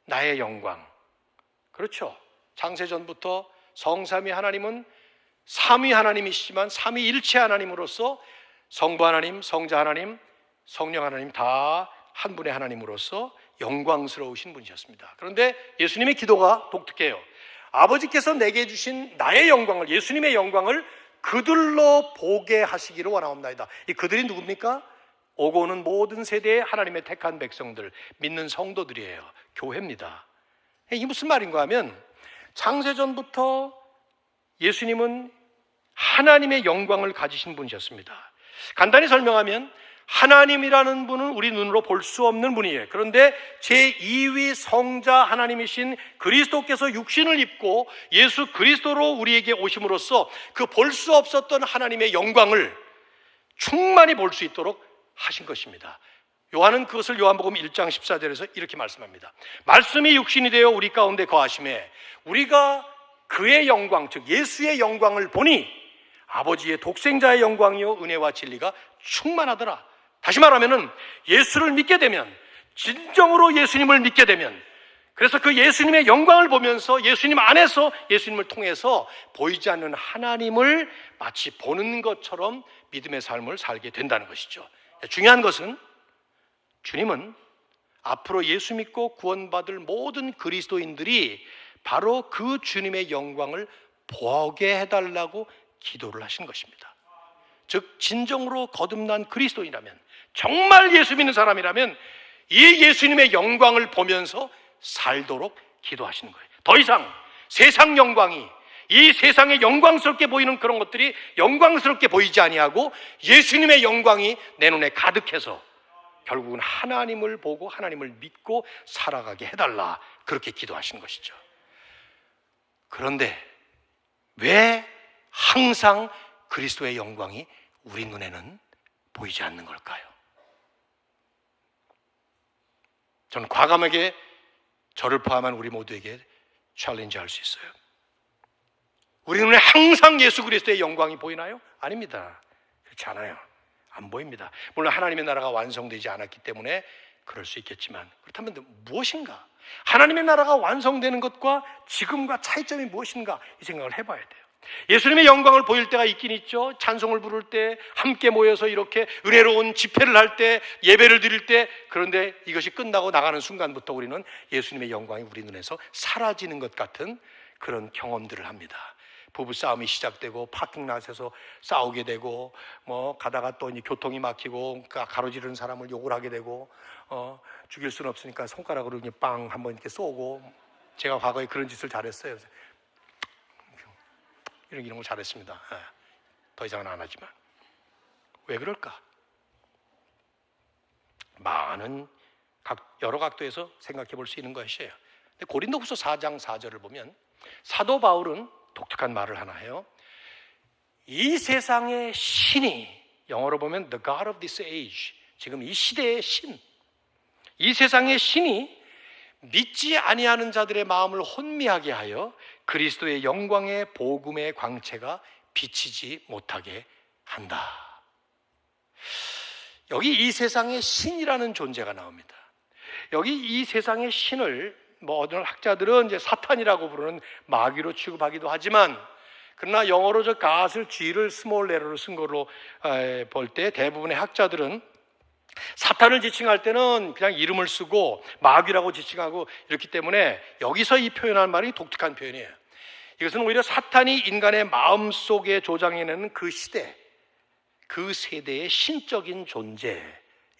나의 영광. 그렇죠. 창세 전부터 성삼위 하나님은 삼위 하나님이시지만 삼위일체 하나님으로서 성부 하나님, 성자 하나님, 성령 하나님 다 한 분의 하나님으로서 영광스러우신 분이셨습니다. 그런데 예수님의 기도가 독특해요. 아버지께서 내게 주신 나의 영광을, 예수님의 영광을 그들로 보게 하시기를 원하옵나이다. 이 그들이 누굽니까? 오고 오는 모든 세대의 하나님의 택한 백성들, 믿는 성도들이에요. 교회입니다. 이게 무슨 말인가 하면 창세전부터 예수님은 하나님의 영광을 가지신 분이셨습니다. 간단히 설명하면 하나님이라는 분은 우리 눈으로 볼 수 없는 분이에요. 그런데 제2위 성자 하나님이신 그리스도께서 육신을 입고 예수 그리스도로 우리에게 오심으로써 그 볼 수 없었던 하나님의 영광을 충만히 볼 수 있도록 하신 것입니다. 요한은 그것을 요한복음 1장 14절에서 이렇게 말씀합니다. 말씀이 육신이 되어 우리 가운데 거하심에 우리가 그의 영광, 즉 예수의 영광을 보니 아버지의 독생자의 영광이요 은혜와 진리가 충만하더라. 다시 말하면 예수를 믿게 되면, 진정으로 예수님을 믿게 되면, 그래서 그 예수님의 영광을 보면서 예수님 안에서 예수님을 통해서 보이지 않는 하나님을 마치 보는 것처럼 믿음의 삶을 살게 된다는 것이죠. 중요한 것은 주님은 앞으로 예수 믿고 구원받을 모든 그리스도인들이 바로 그 주님의 영광을 보게 해달라고 기도를 하신 것입니다. 즉 진정으로 거듭난 그리스도인이라면, 정말 예수 믿는 사람이라면 이 예수님의 영광을 보면서 살도록 기도하시는 거예요. 더 이상 세상 영광이, 이 세상에 영광스럽게 보이는 그런 것들이 영광스럽게 보이지 아니하고 예수님의 영광이 내 눈에 가득해서 결국은 하나님을 보고 하나님을 믿고 살아가게 해달라, 그렇게 기도하신 것이죠. 그런데 왜 항상 그리스도의 영광이 우리 눈에는 보이지 않는 걸까요? 저는 과감하게 저를 포함한 우리 모두에게 챌린지 할 수 있어요. 우리 눈에 항상 예수 그리스도의 영광이 보이나요? 아닙니다. 그렇지 않아요. 안 보입니다. 물론 하나님의 나라가 완성되지 않았기 때문에 그럴 수 있겠지만, 그렇다면 무엇인가? 하나님의 나라가 완성되는 것과 지금과 차이점이 무엇인가? 이 생각을 해봐야 돼요. 예수님의 영광을 보일 때가 있긴 있죠. 찬송을 부를 때, 함께 모여서 이렇게 은혜로운 집회를 할 때, 예배를 드릴 때. 그런데 이것이 끝나고 나가는 순간부터 우리는 예수님의 영광이 우리 눈에서 사라지는 것 같은 그런 경험들을 합니다. 부부싸움이 시작되고 파킹랏에서 싸우게 되고, 가다가 또 이제 교통이 막히고 가로지르는 사람을 욕을 하게 되고, 죽일 수는 없으니까 손가락으로 그냥 빵 한번 이렇게 쏘고. 제가 과거에 그런 짓을 잘했어요. 이런 걸 잘했습니다. 더 이상은 안 하지만. 왜 그럴까? 많은 여러 각도에서 생각해 볼 수 있는 것이에요. 근데 고린도후서 4장 4절을 보면 사도 바울은 독특한 말을 하나 해요. 이 세상의 신이, 영어로 보면 the God of this age, 지금 이 시대의 신, 이 세상의 신이 믿지 아니하는 자들의 마음을 혼미하게 하여 그리스도의 영광의 복음의 광채가 비치지 못하게 한다. 여기 이 세상의 신이라는 존재가 나옵니다. 여기 이 세상의 신을 어떤 학자들은 이제 사탄이라고 부르는 마귀로 취급하기도 하지만, 그러나 영어로 God을 G를 스몰 레터로 쓴 걸로 볼 때 대부분의 학자들은 사탄을 지칭할 때는 그냥 이름을 쓰고 마귀라고 지칭하고 이렇기 때문에 여기서 이 표현한 말이 독특한 표현이에요. 이것은 오히려 사탄이 인간의 마음속에 조장해내는 그 시대, 그 세대의 신적인 존재,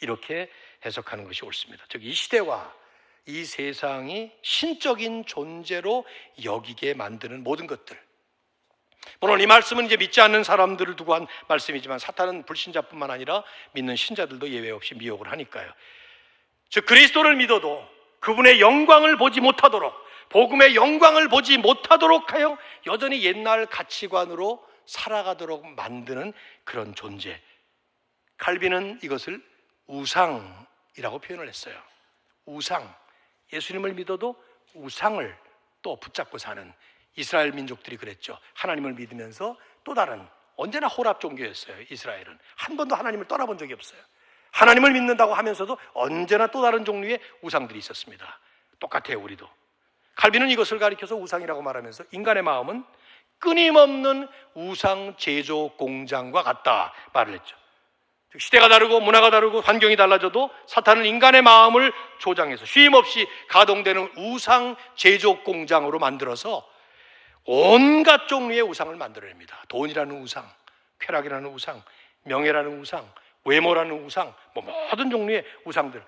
이렇게 해석하는 것이 옳습니다. 즉 이 시대와 이 세상이 신적인 존재로 여기게 만드는 모든 것들. 물론 이 말씀은 이제 믿지 않는 사람들을 두고 한 말씀이지만 사탄은 불신자뿐만 아니라 믿는 신자들도 예외 없이 미혹을 하니까요. 즉 그리스도를 믿어도 그분의 영광을 보지 못하도록, 복음의 영광을 보지 못하도록 하여 여전히 옛날 가치관으로 살아가도록 만드는 그런 존재. 칼빈은 이것을 우상이라고 표현을 했어요. 우상. 예수님을 믿어도 우상을 또 붙잡고 사는 이스라엘 민족들이 그랬죠. 하나님을 믿으면서 또 다른, 언제나 혼합 종교였어요. 이스라엘은 한 번도 하나님을 떠나본 적이 없어요. 하나님을 믿는다고 하면서도 언제나 또 다른 종류의 우상들이 있었습니다. 똑같아요. 우리도. 칼빈은 이것을 가리켜서 우상이라고 말하면서 인간의 마음은 끊임없는 우상 제조 공장과 같다 말을 했죠. 시대가 다르고 문화가 다르고 환경이 달라져도 사탄은 인간의 마음을 조장해서 쉼없이 가동되는 우상 제조 공장으로 만들어서 온갖 종류의 우상을 만들어냅니다. 돈이라는 우상, 쾌락이라는 우상, 명예라는 우상, 외모라는 우상, 모든 종류의 우상들,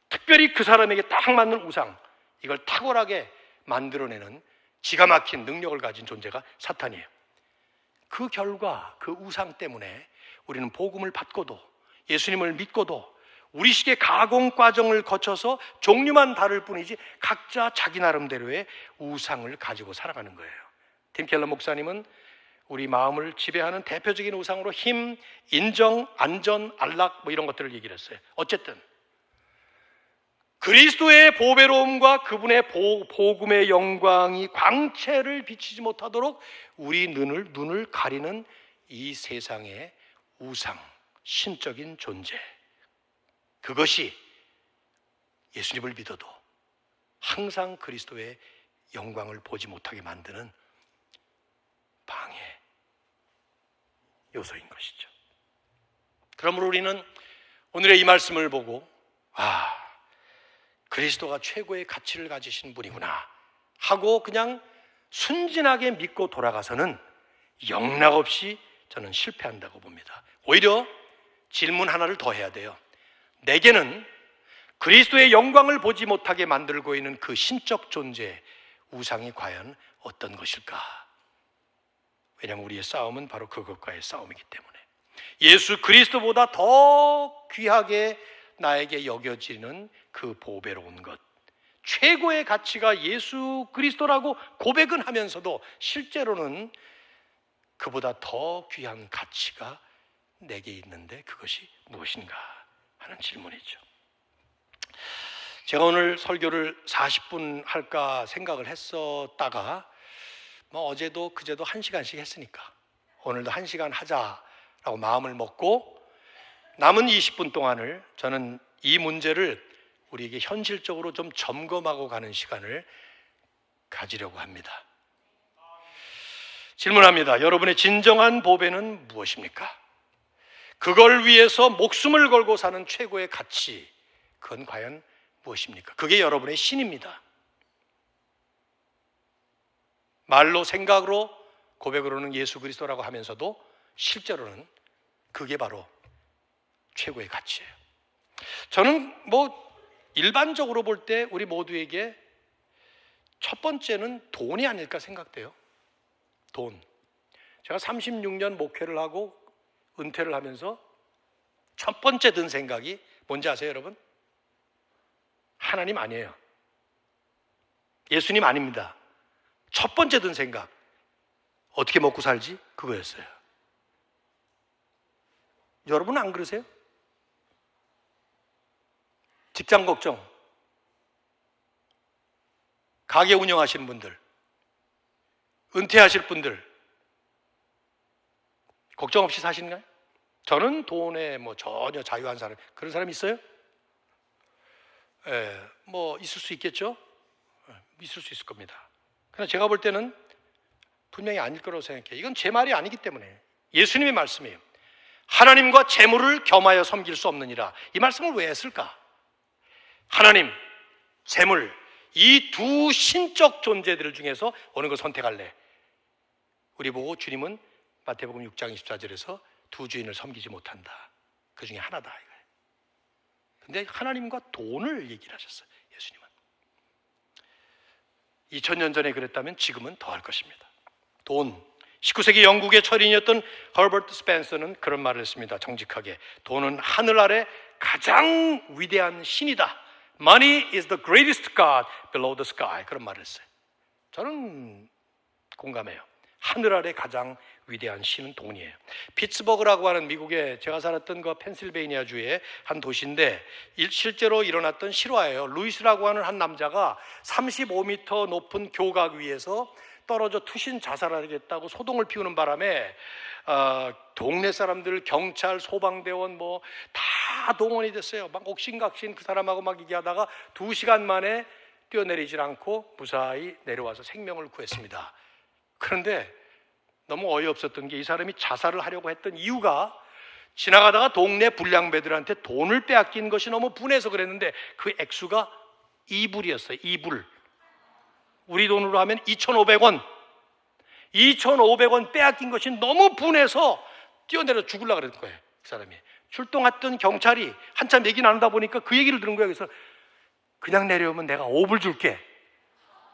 특별히 그 사람에게 딱 맞는 우상, 이걸 탁월하게 만들어내는 기가 막힌 능력을 가진 존재가 사탄이에요. 그 결과, 그 우상 때문에 우리는 복음을 받고도 예수님을 믿고도 우리식의 가공 과정을 거쳐서 종류만 다를 뿐이지 각자 자기 나름대로의 우상을 가지고 살아가는 거예요. 팀 켈러 목사님은 우리 마음을 지배하는 대표적인 우상으로 힘, 인정, 안전, 안락 이런 것들을 얘기를 했어요. 어쨌든 그리스도의 보배로움과 그분의 복음의 영광이 광채를 비치지 못하도록 우리 눈을 가리는 이 세상의 우상, 신적인 존재, 그것이 예수님을 믿어도 항상 그리스도의 영광을 보지 못하게 만드는 방해 요소인 것이죠. 그러므로 우리는 오늘의 이 말씀을 보고 그리스도가 최고의 가치를 가지신 분이구나 하고 그냥 순진하게 믿고 돌아가서는 영락없이 저는 실패한다고 봅니다. 오히려 질문 하나를 더 해야 돼요. 내게는 그리스도의 영광을 보지 못하게 만들고 있는 그 신적 존재, 우상이 과연 어떤 것일까? 왜냐하면 우리의 싸움은 바로 그것과의 싸움이기 때문에. 예수 그리스도보다 더 귀하게 나에게 여겨지는 그 보배로운 것, 최고의 가치가 예수 그리스도라고 고백은 하면서도 실제로는 그보다 더 귀한 가치가 내게 있는데 그것이 무엇인가 하는 질문이죠. 제가 오늘 설교를 40분 할까 생각을 했었다가 어제도 그제도 1시간씩 했으니까 오늘도 1시간 하자라고 마음을 먹고 남은 20분 동안을 저는 이 문제를 우리에게 현실적으로 좀 점검하고 가는 시간을 가지려고 합니다. 질문합니다. 여러분의 진정한 보배는 무엇입니까? 그걸 위해서 목숨을 걸고 사는 최고의 가치, 그건 과연 무엇입니까? 그게 여러분의 신입니다. 말로 생각으로 고백으로는 예수 그리스도라고 하면서도 실제로는 그게 바로 최고의 가치예요. 저는 일반적으로 볼 때 우리 모두에게 첫 번째는 돈이 아닐까 생각돼요. 돈. 제가 36년 목회를 하고 은퇴를 하면서 첫 번째 든 생각이 뭔지 아세요, 여러분? 하나님 아니에요. 예수님 아닙니다. 첫 번째 든 생각, 어떻게 먹고 살지? 그거였어요. 여러분은 안 그러세요? 직장 걱정, 가게 운영하시는 분들, 은퇴하실 분들 걱정 없이 사시는가요? 저는 돈에 전혀 자유한 사람, 그런 사람 있어요? 있을 수 있겠죠? 있을 수 있을 겁니다. 그러나 제가 볼 때는 분명히 아닐 거라고 생각해요. 이건 제 말이 아니기 때문에 예수님의 말씀이에요. 하나님과 재물을 겸하여 섬길 수 없느니라. 이 말씀을 왜 했을까? 하나님, 재물, 이 두 신적 존재들 중에서 어느 걸 선택할래? 우리 보고 주님은 마태복음 6장 24절에서 두 주인을 섬기지 못한다. 그 중에 하나다. 근데 하나님과 돈을 얘기를 하셨어요. 예수님은. 2000년 전에 그랬다면 지금은 더 할 것입니다. 돈. 19세기 영국의 철인이었던 허버트 스펜서는 그런 말을 했습니다. 정직하게. 돈은 하늘 아래 가장 위대한 신이다. Money is the greatest God below the sky. 그런 말을 했어요. 저는 공감해요. 하늘 아래 가장 위대한 신은 돈이에요. 피츠버그라고 하는 미국의 제가 살았던 그 펜실베이니아 주의 한 도시인데 실제로 일어났던 실화예요. 루이스라고 하는 한 남자가 35m 높은 교각 위에서 떨어져 투신 자살하겠다고 소동을 피우는 바람에 동네 사람들, 경찰, 소방대원 뭐 다 동원이 됐어요. 막 옥신각신 그 사람하고 막 얘기하다가 2시간 만에 뛰어내리질 않고 무사히 내려와서 생명을 구했습니다. 그런데 너무 어이없었던 게 이 사람이 자살을 하려고 했던 이유가 지나가다가 동네 불량배들한테 돈을 빼앗긴 것이 너무 분해서 그랬는데 그 액수가 2불이었어요. 2불. 우리 돈으로 하면 2,500원. 2,500원 빼앗긴 것이 너무 분해서 뛰어내려 죽으려고 그랬던 거예요. 그 사람이. 출동했던 경찰이 한참 얘기 나누다 보니까 그 얘기를 들은 거예요. 그래서 그냥 내려오면 내가 5불 줄게.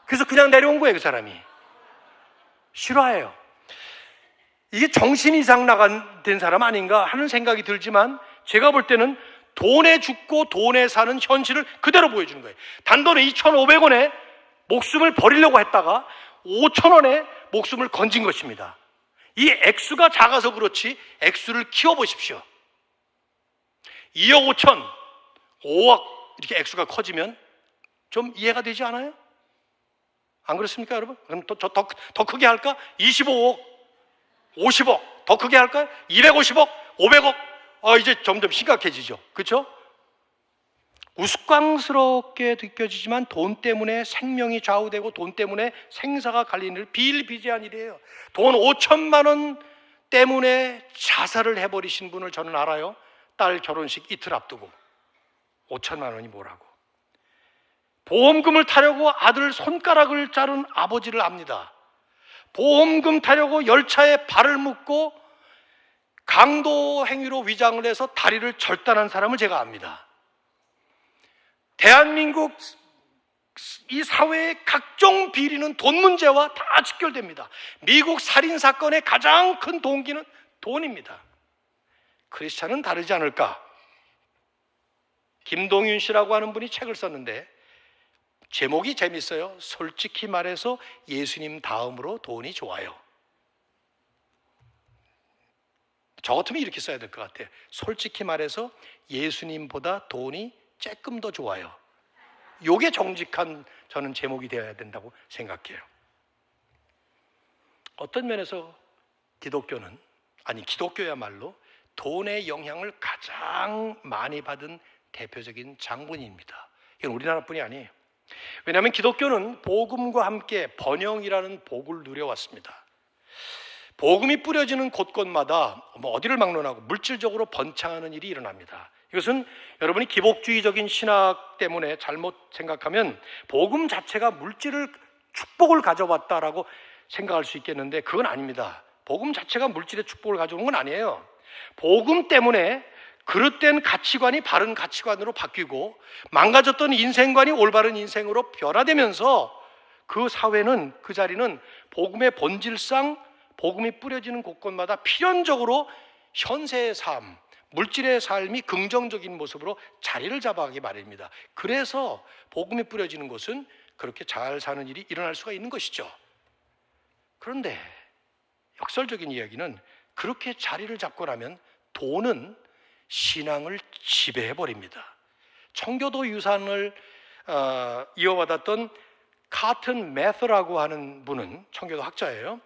그래서 그냥 내려온 거예요. 그 사람이. 실화예요. 이게 정신 이상 된 사람 아닌가 하는 생각이 들지만 제가 볼 때는 돈에 죽고 돈에 사는 현실을 그대로 보여주는 거예요. 단돈 2,500원에 목숨을 버리려고 했다가 5,000원에 목숨을 건진 것입니다. 이 액수가 작아서 그렇지 액수를 키워보십시오. 2억 5천, 5억 이렇게 액수가 커지면 좀 이해가 되지 않아요? 안 그렇습니까, 여러분? 그럼 더 크게 할까? 25억, 50억, 더 크게 할까요? 250억, 500억. 이제 점점 심각해지죠. 그렇죠? 우스꽝스럽게 느껴지지만 돈 때문에 생명이 좌우되고 돈 때문에 생사가 갈리는 일, 비일비재한 일이에요. 돈 5천만 원 때문에 자살을 해버리신 분을 저는 알아요. 딸 결혼식 이틀 앞두고 5천만 원이 뭐라고. 보험금을 타려고 아들 손가락을 자른 아버지를 압니다. 보험금 타려고 열차에 발을 묶고 강도 행위로 위장을 해서 다리를 절단한 사람을 제가 압니다. 대한민국 이 사회의 각종 비리는 돈 문제와 다 직결됩니다. 미국 살인사건의 가장 큰 동기는 돈입니다. 크리스찬은 다르지 않을까? 김동윤 씨라고 하는 분이 책을 썼는데 제목이 재밌어요. 솔직히 말해서 예수님 다음으로 돈이 좋아요. 저 같으면 이렇게 써야 될 것 같아요. 솔직히 말해서 예수님보다 돈이 조금 더 좋아요. 이게 정직한 저는 제목이 되어야 된다고 생각해요. 어떤 면에서 기독교야말로 돈의 영향을 가장 많이 받은 대표적인 장본인입니다. 이건 우리나라뿐이 아니에요. 왜냐하면 기독교는 복음과 함께 번영이라는 복을 누려왔습니다. 복음이 뿌려지는 곳곳마다 어디를 막론하고 물질적으로 번창하는 일이 일어납니다. 이것은 여러분이 기복주의적인 신학 때문에 잘못 생각하면 복음 자체가 물질을 축복을 가져왔다라고 생각할 수 있겠는데 그건 아닙니다. 복음 자체가 물질의 축복을 가져오는 건 아니에요. 복음 때문에 그릇된 가치관이 바른 가치관으로 바뀌고 망가졌던 인생관이 올바른 인생으로 변화되면서 그 사회는, 그 자리는 복음의 본질상 복음이 뿌려지는 곳곳마다 필연적으로 현세의 삶, 물질의 삶이 긍정적인 모습으로 자리를 잡아가기 마련입니다. 그래서 복음이 뿌려지는 곳은 그렇게 잘 사는 일이 일어날 수가 있는 것이죠. 그런데 역설적인 이야기는 그렇게 자리를 잡고 나면 돈은 신앙을 지배해버립니다. 청교도 유산을 이어받았던 카튼 매서라고 하는 분은 청교도 학자예요.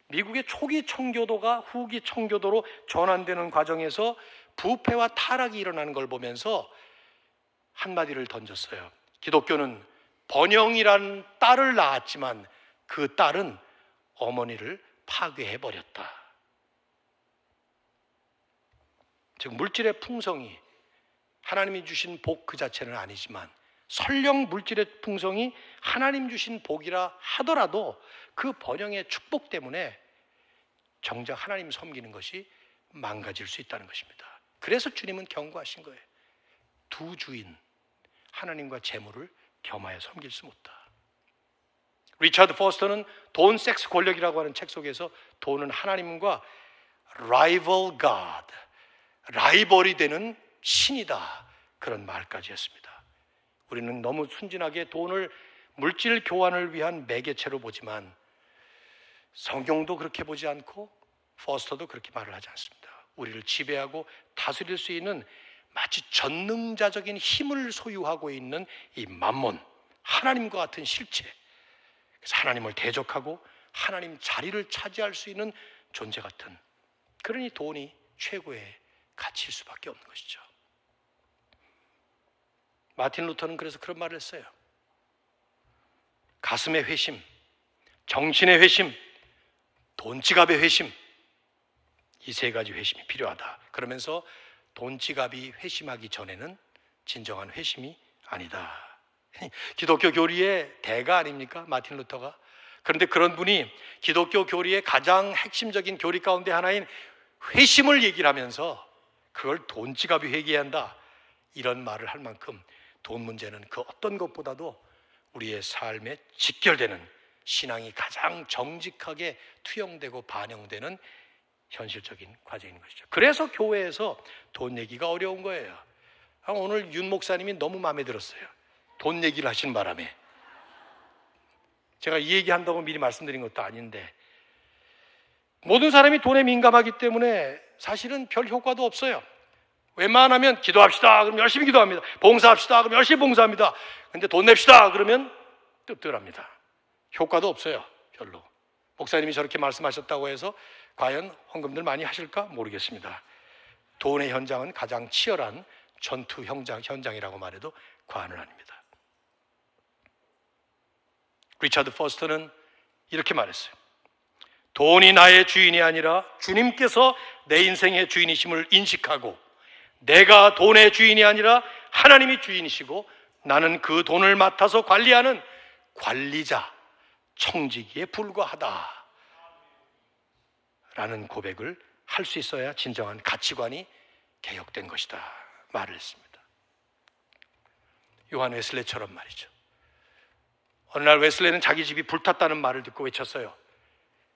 미국의 초기 청교도가 후기 청교도로 전환되는 과정에서 부패와 타락이 일어나는 걸 보면서 한마디를 던졌어요. 기독교는 번영이란 딸을 낳았지만 그 딸은 어머니를 파괴해버렸다. 즉 물질의 풍성이 하나님이 주신 복 그 자체는 아니지만 설령 물질의 풍성이 하나님 주신 복이라 하더라도 그 번영의 축복 때문에 정작 하나님 섬기는 것이 망가질 수 있다는 것입니다. 그래서 주님은 경고하신 거예요. 두 주인, 하나님과 재물을 겸하여 섬길 수 못다. 리차드 포스터는 돈, 섹스, 권력이라고 하는 책 속에서 돈은 하나님과 rival God, 라이벌이 되는 신이다, 그런 말까지 했습니다. 우리는 너무 순진하게 돈을 물질 교환을 위한 매개체로 보지만 성경도 그렇게 보지 않고 포스터도 그렇게 말을 하지 않습니다. 우리를 지배하고 다스릴 수 있는 마치 전능자적인 힘을 소유하고 있는 이 맘몬, 하나님과 같은 실체, 그래서 하나님을 대적하고 하나님 자리를 차지할 수 있는 존재 같은, 그러니 돈이 최고의 가치일 수밖에 없는 것이죠. 마틴 루터는 그래서 그런 말을 했어요. 가슴의 회심, 정신의 회심, 돈 지갑의 회심, 이 세 가지 회심이 필요하다. 그러면서 돈 지갑이 회심하기 전에는 진정한 회심이 아니다. 기독교 교리의 대가 아닙니까? 마틴 루터가. 그런데 그런 분이 기독교 교리의 가장 핵심적인 교리 가운데 하나인 회심을 얘기를 하면서 그걸 돈 지갑이 회개해야 한다, 이런 말을 할 만큼 돈 문제는 그 어떤 것보다도 우리의 삶에 직결되는, 신앙이 가장 정직하게 투영되고 반영되는 현실적인 과제인 것이죠. 그래서 교회에서 돈 얘기가 어려운 거예요. 오늘 윤 목사님이 너무 마음에 들었어요. 돈 얘기를 하시는 바람에. 제가 이 얘기한다고 미리 말씀드린 것도 아닌데, 모든 사람이 돈에 민감하기 때문에 사실은 별 효과도 없어요. 웬만하면 기도합시다 그럼 열심히 기도합니다. 봉사합시다 그럼 열심히 봉사합니다. 근데 돈 냅시다 그러면 뜨뜻합니다. 효과도 없어요, 별로. 목사님이 저렇게 말씀하셨다고 해서 과연 헌금들 많이 하실까 모르겠습니다. 돈의 현장은 가장 치열한 전투 현장이라고 말해도 과언은 아닙니다. 리차드 포스터는 이렇게 말했어요. 돈이 나의 주인이 아니라 주님께서 내 인생의 주인이심을 인식하고, 내가 돈의 주인이 아니라 하나님이 주인이시고 나는 그 돈을 맡아서 관리하는 관리자, 청지기에 불과하다 라는 고백을 할 수 있어야 진정한 가치관이 개혁된 것이다 말을 했습니다. 요한 웨슬레처럼 말이죠. 어느 날 웨슬레는 자기 집이 불탔다는 말을 듣고 외쳤어요.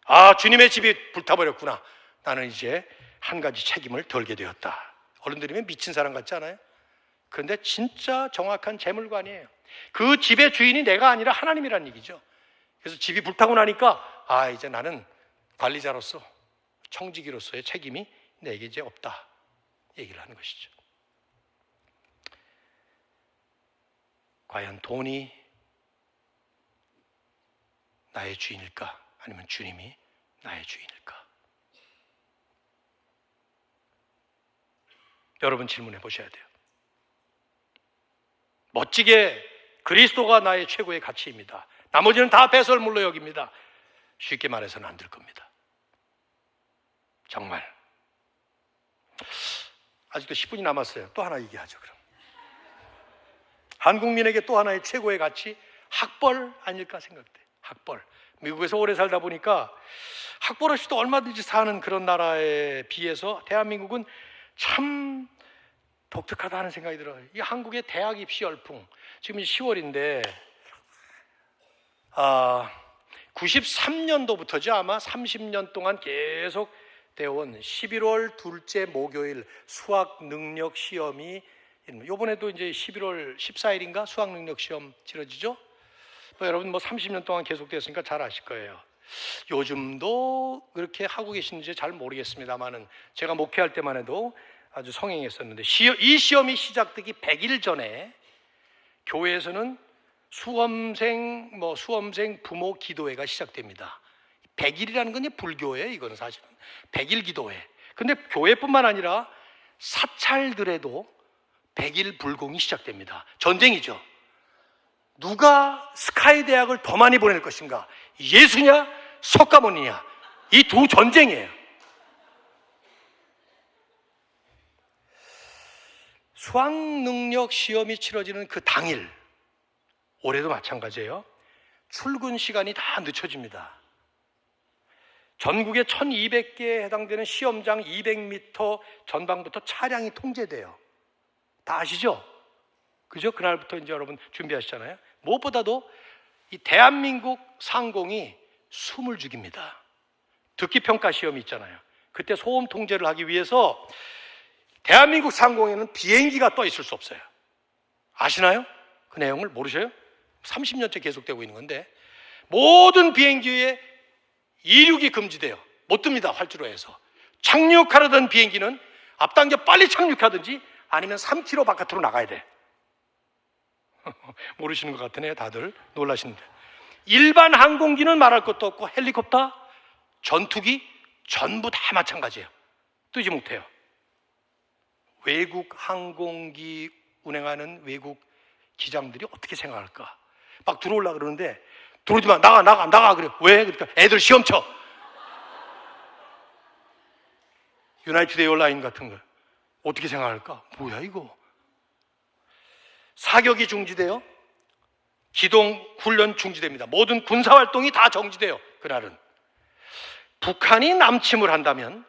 아, 주님의 집이 불타버렸구나. 나는 이제 한 가지 책임을 덜게 되었다. 어른들이면 미친 사람 같지 않아요? 그런데 진짜 정확한 재물관이에요. 그 집의 주인이 내가 아니라 하나님이라는 얘기죠. 그래서 집이 불타고 나니까 아, 이제 나는 관리자로서, 청지기로서의 책임이 내게 이제 없다, 얘기를 하는 것이죠. 과연 돈이 나의 주인일까? 아니면 주님이 나의 주인일까? 여러분 질문해 보셔야 돼요. 멋지게 그리스도가 나의 최고의 가치입니다, 나머지는 다 배설물로 여깁니다, 쉽게 말해서는 안 될 겁니다. 정말. 아직도 10분이 남았어요. 또 하나 얘기하죠. 그럼 한국민에게 또 하나의 최고의 가치, 학벌 아닐까 생각돼요. 학벌. 미국에서 오래 살다 보니까 학벌 없이도 얼마든지 사는 그런 나라에 비해서 대한민국은 참 독특하다는 생각이 들어요. 이 한국의 대학 입시 열풍, 지금 10월인데 93년도부터죠. 아마 30년 동안 계속 되어온 11월 둘째 목요일 수학 능력 시험이, 이번에도 이제 11월 14일인가 수학 능력 시험 치러지죠. 여러분 30년 동안 계속되었으니까 잘 아실 거예요. 요즘도 그렇게 하고 계시는지 잘 모르겠습니다만은 제가 목회할 때만 해도 아주 성행했었는데, 이 시험이 시작되기 100일 전에 교회에서는 수험생 부모 기도회가 시작됩니다. 100일이라는 건 불교예요. 이거는 사실은 100일 기도회. 근데 교회뿐만 아니라 사찰들에도 100일 불공이 시작됩니다. 전쟁이죠. 누가 스카이 대학을 더 많이 보낼 것인가? 예수냐 석가모니냐? 이 두 전쟁이에요. 수학능력 시험이 치러지는 그 당일, 올해도 마찬가지예요. 출근 시간이 다 늦춰집니다. 전국에 1200개에 해당되는 시험장 200m 전방부터 차량이 통제돼요. 다 아시죠? 그죠? 그날부터 이제 여러분 준비하시잖아요. 무엇보다도 이 대한민국 상공이 숨을 죽입니다. 듣기평가 시험이 있잖아요. 그때 소음 통제를 하기 위해서 대한민국 상공에는 비행기가 떠 있을 수 없어요. 아시나요? 그 내용을 모르셔요? 30년째 계속되고 있는 건데, 모든 비행기에 이륙이 금지돼요. 못 뜹니다. 활주로에서. 착륙하려던 비행기는 앞당겨 빨리 착륙하든지 아니면 3km 바깥으로 나가야 돼. 모르시는 것 같으네요. 다들 놀라시는데. 일반 항공기는 말할 것도 없고 헬리콥터, 전투기 전부 다 마찬가지예요. 뜨지 못해요. 외국 항공기 운행하는 외국 기장들이 어떻게 생각할까? 막 들어오려고 그러는데 들어오지 마, 나가 그래. 왜? 그러니까 애들 시험 쳐. 유나이티드 에어라인 같은 거 어떻게 생각할까? 뭐야 이거? 사격이 중지돼요. 기동 훈련 중지됩니다. 모든 군사 활동이 다 정지돼요. 그날은. 북한이 남침을 한다면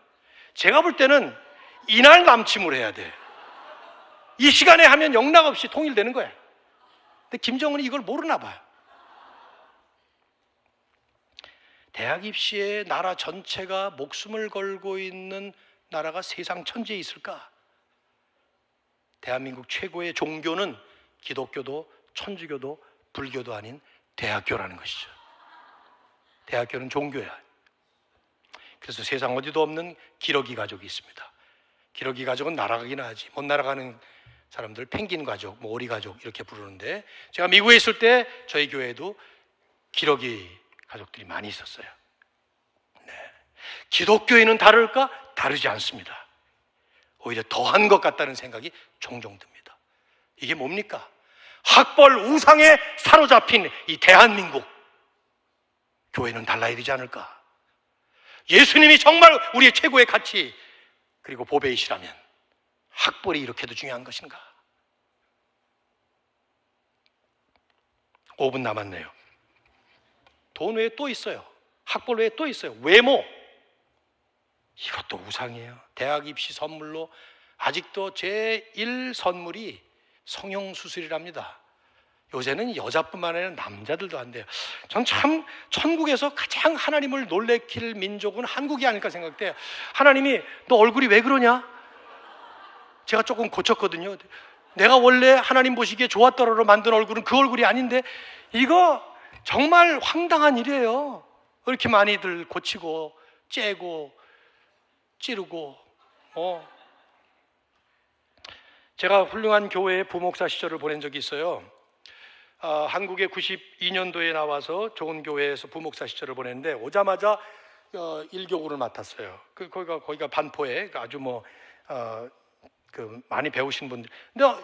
제가 볼 때는 이날 남침을 해야 돼. 이 시간에 하면 영락 없이 통일되는 거야. 근데 김정은이 이걸 모르나 봐요. 대학 입시에 나라 전체가 목숨을 걸고 있는 나라가 세상 천지에 있을까? 대한민국 최고의 종교는 기독교도 천주교도 불교도 아닌 대학교라는 것이죠. 대학교는 종교야. 그래서 세상 어디도 없는 기러기 가족이 있습니다. 기러기 가족은 날아가긴 하지. 못 날아가는 사람들 펭귄 가족, 오리 가족 이렇게 부르는데, 제가 미국에 있을 때 저희 교회에도 기러기 가족들이 많이 있었어요. 네. 기독교인은 다를까? 다르지 않습니다. 오히려 더한 것 같다는 생각이 종종 듭니다. 이게 뭡니까? 학벌 우상에 사로잡힌 이 대한민국. 교회는 달라야 되지 않을까? 예수님이 정말 우리의 최고의 가치 그리고 보배이시라면 학벌이 이렇게도 중요한 것인가? 5분 남았네요. 돈 외에 또 있어요. 학벌 외에 또 있어요. 외모. 이것도 우상이에요. 대학 입시 선물로 아직도 제1 선물이 성형수술이랍니다. 요새는 여자뿐만 아니라 남자들도 한대요. 전 참 천국에서 가장 하나님을 놀래킬 민족은 한국이 아닐까 생각돼요. 하나님이 너 얼굴이 왜 그러냐? 제가 조금 고쳤거든요. 내가 원래 하나님 보시기에 좋았더라로 만든 얼굴은 그 얼굴이 아닌데, 이거 정말 황당한 일이에요. 이렇게 많이들 고치고 째고 찌르고. 제가 훌륭한 교회에 부목사 시절을 보낸 적이 있어요. 한국에 92년도에 나와서 좋은 교회에서 부목사 시절을 보냈는데, 오자마자 1교구를 맡았어요. 거기가 반포에 아주 많이 배우신 분들. 근데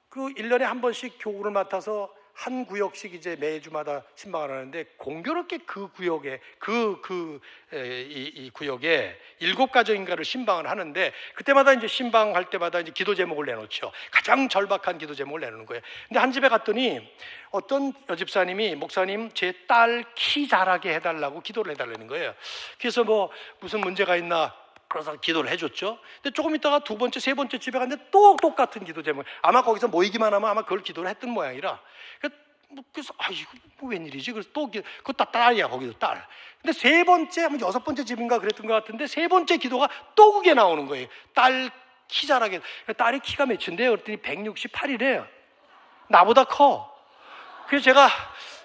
그 1년에 한 번씩 교구를 맡아서 한 구역씩 이제 매주마다 신방을 하는데, 공교롭게 그 구역에 이 구역에 7가정인가를 신방을 하는데, 그때마다 이제 신방할 때마다 이제 기도 제목을 내놓죠. 가장 절박한 기도 제목을 내놓는 거예요. 근데 한 집에 갔더니 어떤 여집사님이, 목사님 제 딸 키 자라게 해달라고 기도를 해달라는 거예요. 그래서 무슨 문제가 있나 그래서 기도를 해줬죠. 근데 조금 있다가 두 번째, 세 번째 집에 갔는데 또 똑같은 기도 제목. 아마 거기서 모이기만 하면 아마 그걸 기도를 했던 모양이라. 그래서 이거 웬일이지? 그래서 또 그거 딸이야, 거기도 딸. 근데 세 번째, 아마 6번째 집인가 그랬던 것 같은데, 세 번째 기도가 또 그게 나오는 거예요. 딸 키 자라게. 딸이 키가 몇인데요? 그랬더니 168이래요. 나보다 커. 그래서 제가,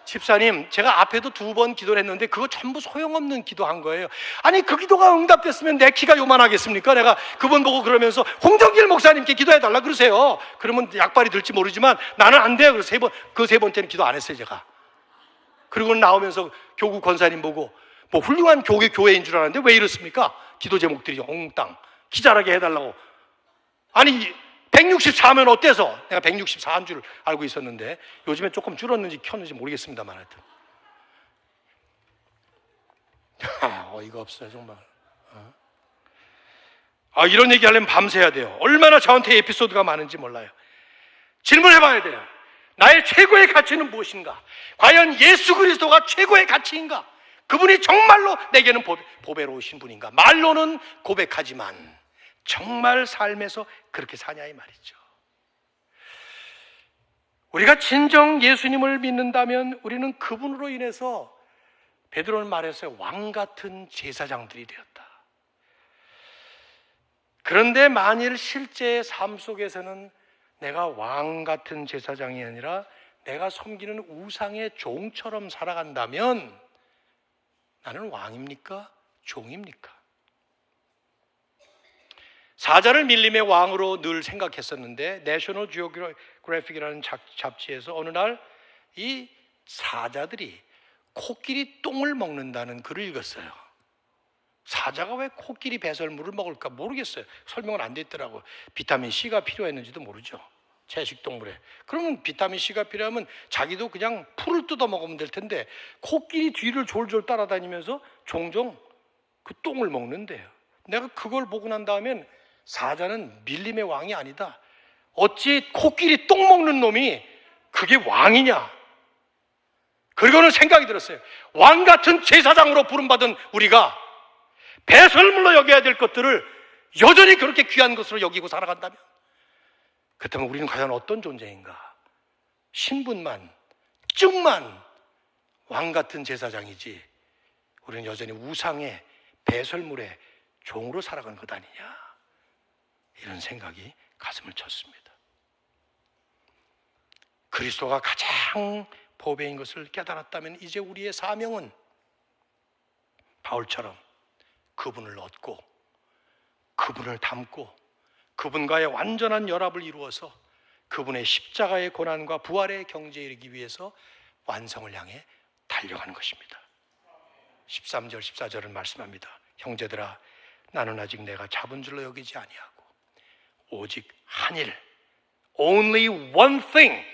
집사님, 제가 앞에도 2번 기도를 했는데 그거 전부 소용없는 기도한 거예요. 아니, 그 기도가 응답됐으면 내 키가 요만하겠습니까? 내가 그분 보고 그러면서 홍정길 목사님께 기도해달라 그러세요. 그러면 약발이 들지 모르지만 나는 안 돼요. 그래서 그 세 번째는 기도 안 했어요, 제가. 그리고 나오면서 교구 권사님 보고 훌륭한 교회인 줄 알았는데 왜 이렇습니까? 기도 제목들이 엉땅 키 자라게 해달라고. 아니, 164면 어때서? 내가 164한 줄 알고 있었는데 요즘에 조금 줄었는지 켰는지 모르겠습니다만 하여튼. 어이가 없어요 정말. 이런 얘기하려면 밤새야 돼요. 얼마나 저한테 에피소드가 많은지 몰라요. 질문해봐야 돼요. 나의 최고의 가치는 무엇인가? 과연 예수 그리스도가 최고의 가치인가? 그분이 정말로 내게는 보배로우신 분인가? 말로는 고백하지만 정말 삶에서 그렇게 사냐 이 말이죠. 우리가 진정 예수님을 믿는다면 우리는 그분으로 인해서 베드로는 말했어요. 왕 같은 제사장들이 되었다. 그런데 만일 실제 삶 속에서는 내가 왕 같은 제사장이 아니라 내가 섬기는 우상의 종처럼 살아간다면 나는 왕입니까? 종입니까? 사자를 밀림의 왕으로 늘 생각했었는데 내셔널 지오그래픽이라는 잡지에서 어느 날 이 사자들이 코끼리 똥을 먹는다는 글을 읽었어요. 사자가 왜 코끼리 배설물을 먹을까 모르겠어요. 설명은 안 됐더라고요. 비타민 C가 필요했는지도 모르죠. 채식 동물에. 그러면 비타민 C가 필요하면 자기도 그냥 풀을 뜯어 먹으면 될 텐데 코끼리 뒤를 졸졸 따라다니면서 종종 그 똥을 먹는데요. 내가 그걸 보고 난 다음엔 사자는 밀림의 왕이 아니다. 어찌 코끼리 똥 먹는 놈이 그게 왕이냐? 그리고는 생각이 들었어요. 왕 같은 제사장으로 부름받은 우리가 배설물로 여겨야 될 것들을 여전히 그렇게 귀한 것으로 여기고 살아간다면 그렇다면 우리는 과연 어떤 존재인가? 신분만, 증만 왕 같은 제사장이지 우리는 여전히 우상의 배설물의 종으로 살아가는 것 아니냐? 이런 생각이 가슴을 쳤습니다. 그리스도가 가장 보배인 것을 깨달았다면 이제 우리의 사명은 바울처럼 그분을 얻고 그분을 닮고 그분과의 완전한 연합을 이루어서 그분의 십자가의 고난과 부활의 경지에 이르기 위해서 완성을 향해 달려가는 것입니다. 13절 14절을 말씀합니다. 형제들아 나는 아직 내가 잡은 줄로 여기지 아니하고 오직 한 일, only one thing,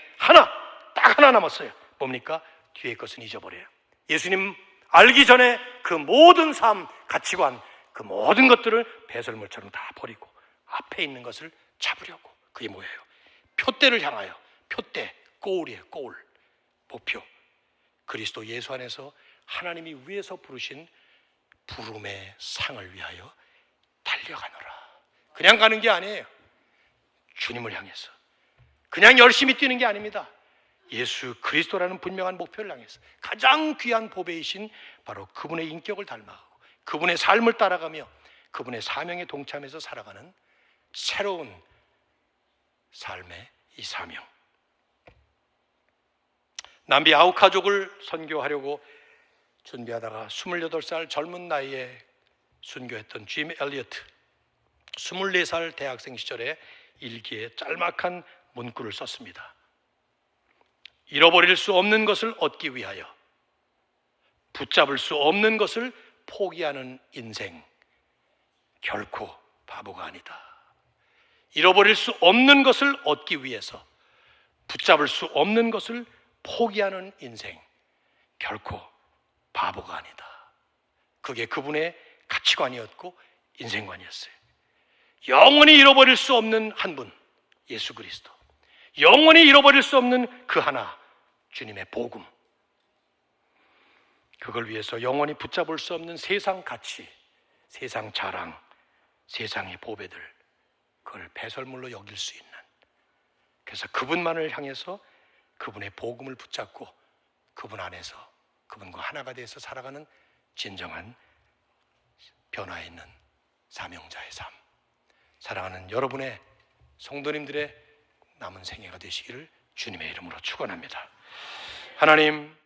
딱 하나 남았어요. 뭡니까? 뒤에 것은 잊어버려요. 예수님 알기 전에 그 모든 삶, 가치관, 그 모든 것들을 배설물처럼 다 버리고 앞에 있는 것을 잡으려고. 그게 뭐예요? 표대를 향하여. 표대, goal이에요. goal, 목표. 그리스도 예수 안에서 하나님이 위에서 부르신 부름의 상을 위하여 달려가노라. 그냥 가는 게 아니에요. 주님을 향해서. 그냥 열심히 뛰는 게 아닙니다. 예수 그리스도라는 분명한 목표를 향해서 가장 귀한 보배이신 바로 그분의 인격을 닮아가고 그분의 삶을 따라가며 그분의 사명에 동참해서 살아가는 새로운 삶의 이 사명. 남비 아우카족을 선교하려고 준비하다가 28살 젊은 나이에 순교했던 짐 엘리어트, 24살 대학생 시절에 일기에 짤막한 문구를 썼습니다. 잃어버릴 수 없는 것을 얻기 위하여 붙잡을 수 없는 것을 포기하는 인생, 결코 바보가 아니다. 잃어버릴 수 없는 것을 얻기 위해서 붙잡을 수 없는 것을 포기하는 인생, 결코 바보가 아니다. 그게 그분의 가치관이었고 인생관이었어요. 영원히 잃어버릴 수 없는 한 분, 예수 그리스도. 영원히 잃어버릴 수 없는 그 하나, 주님의 복음. 그걸 위해서 영원히 붙잡을 수 없는 세상 가치, 세상 자랑, 세상의 보배들, 그걸 배설물로 여길 수 있는, 그래서 그분만을 향해서 그분의 복음을 붙잡고 그분 안에서 그분과 하나가 돼서 살아가는 진정한 변화 있는 사명자의 삶. 사랑하는 여러분의 성도님들의 남은 생애가 되시기를 주님의 이름으로 축원합니다. 하나님,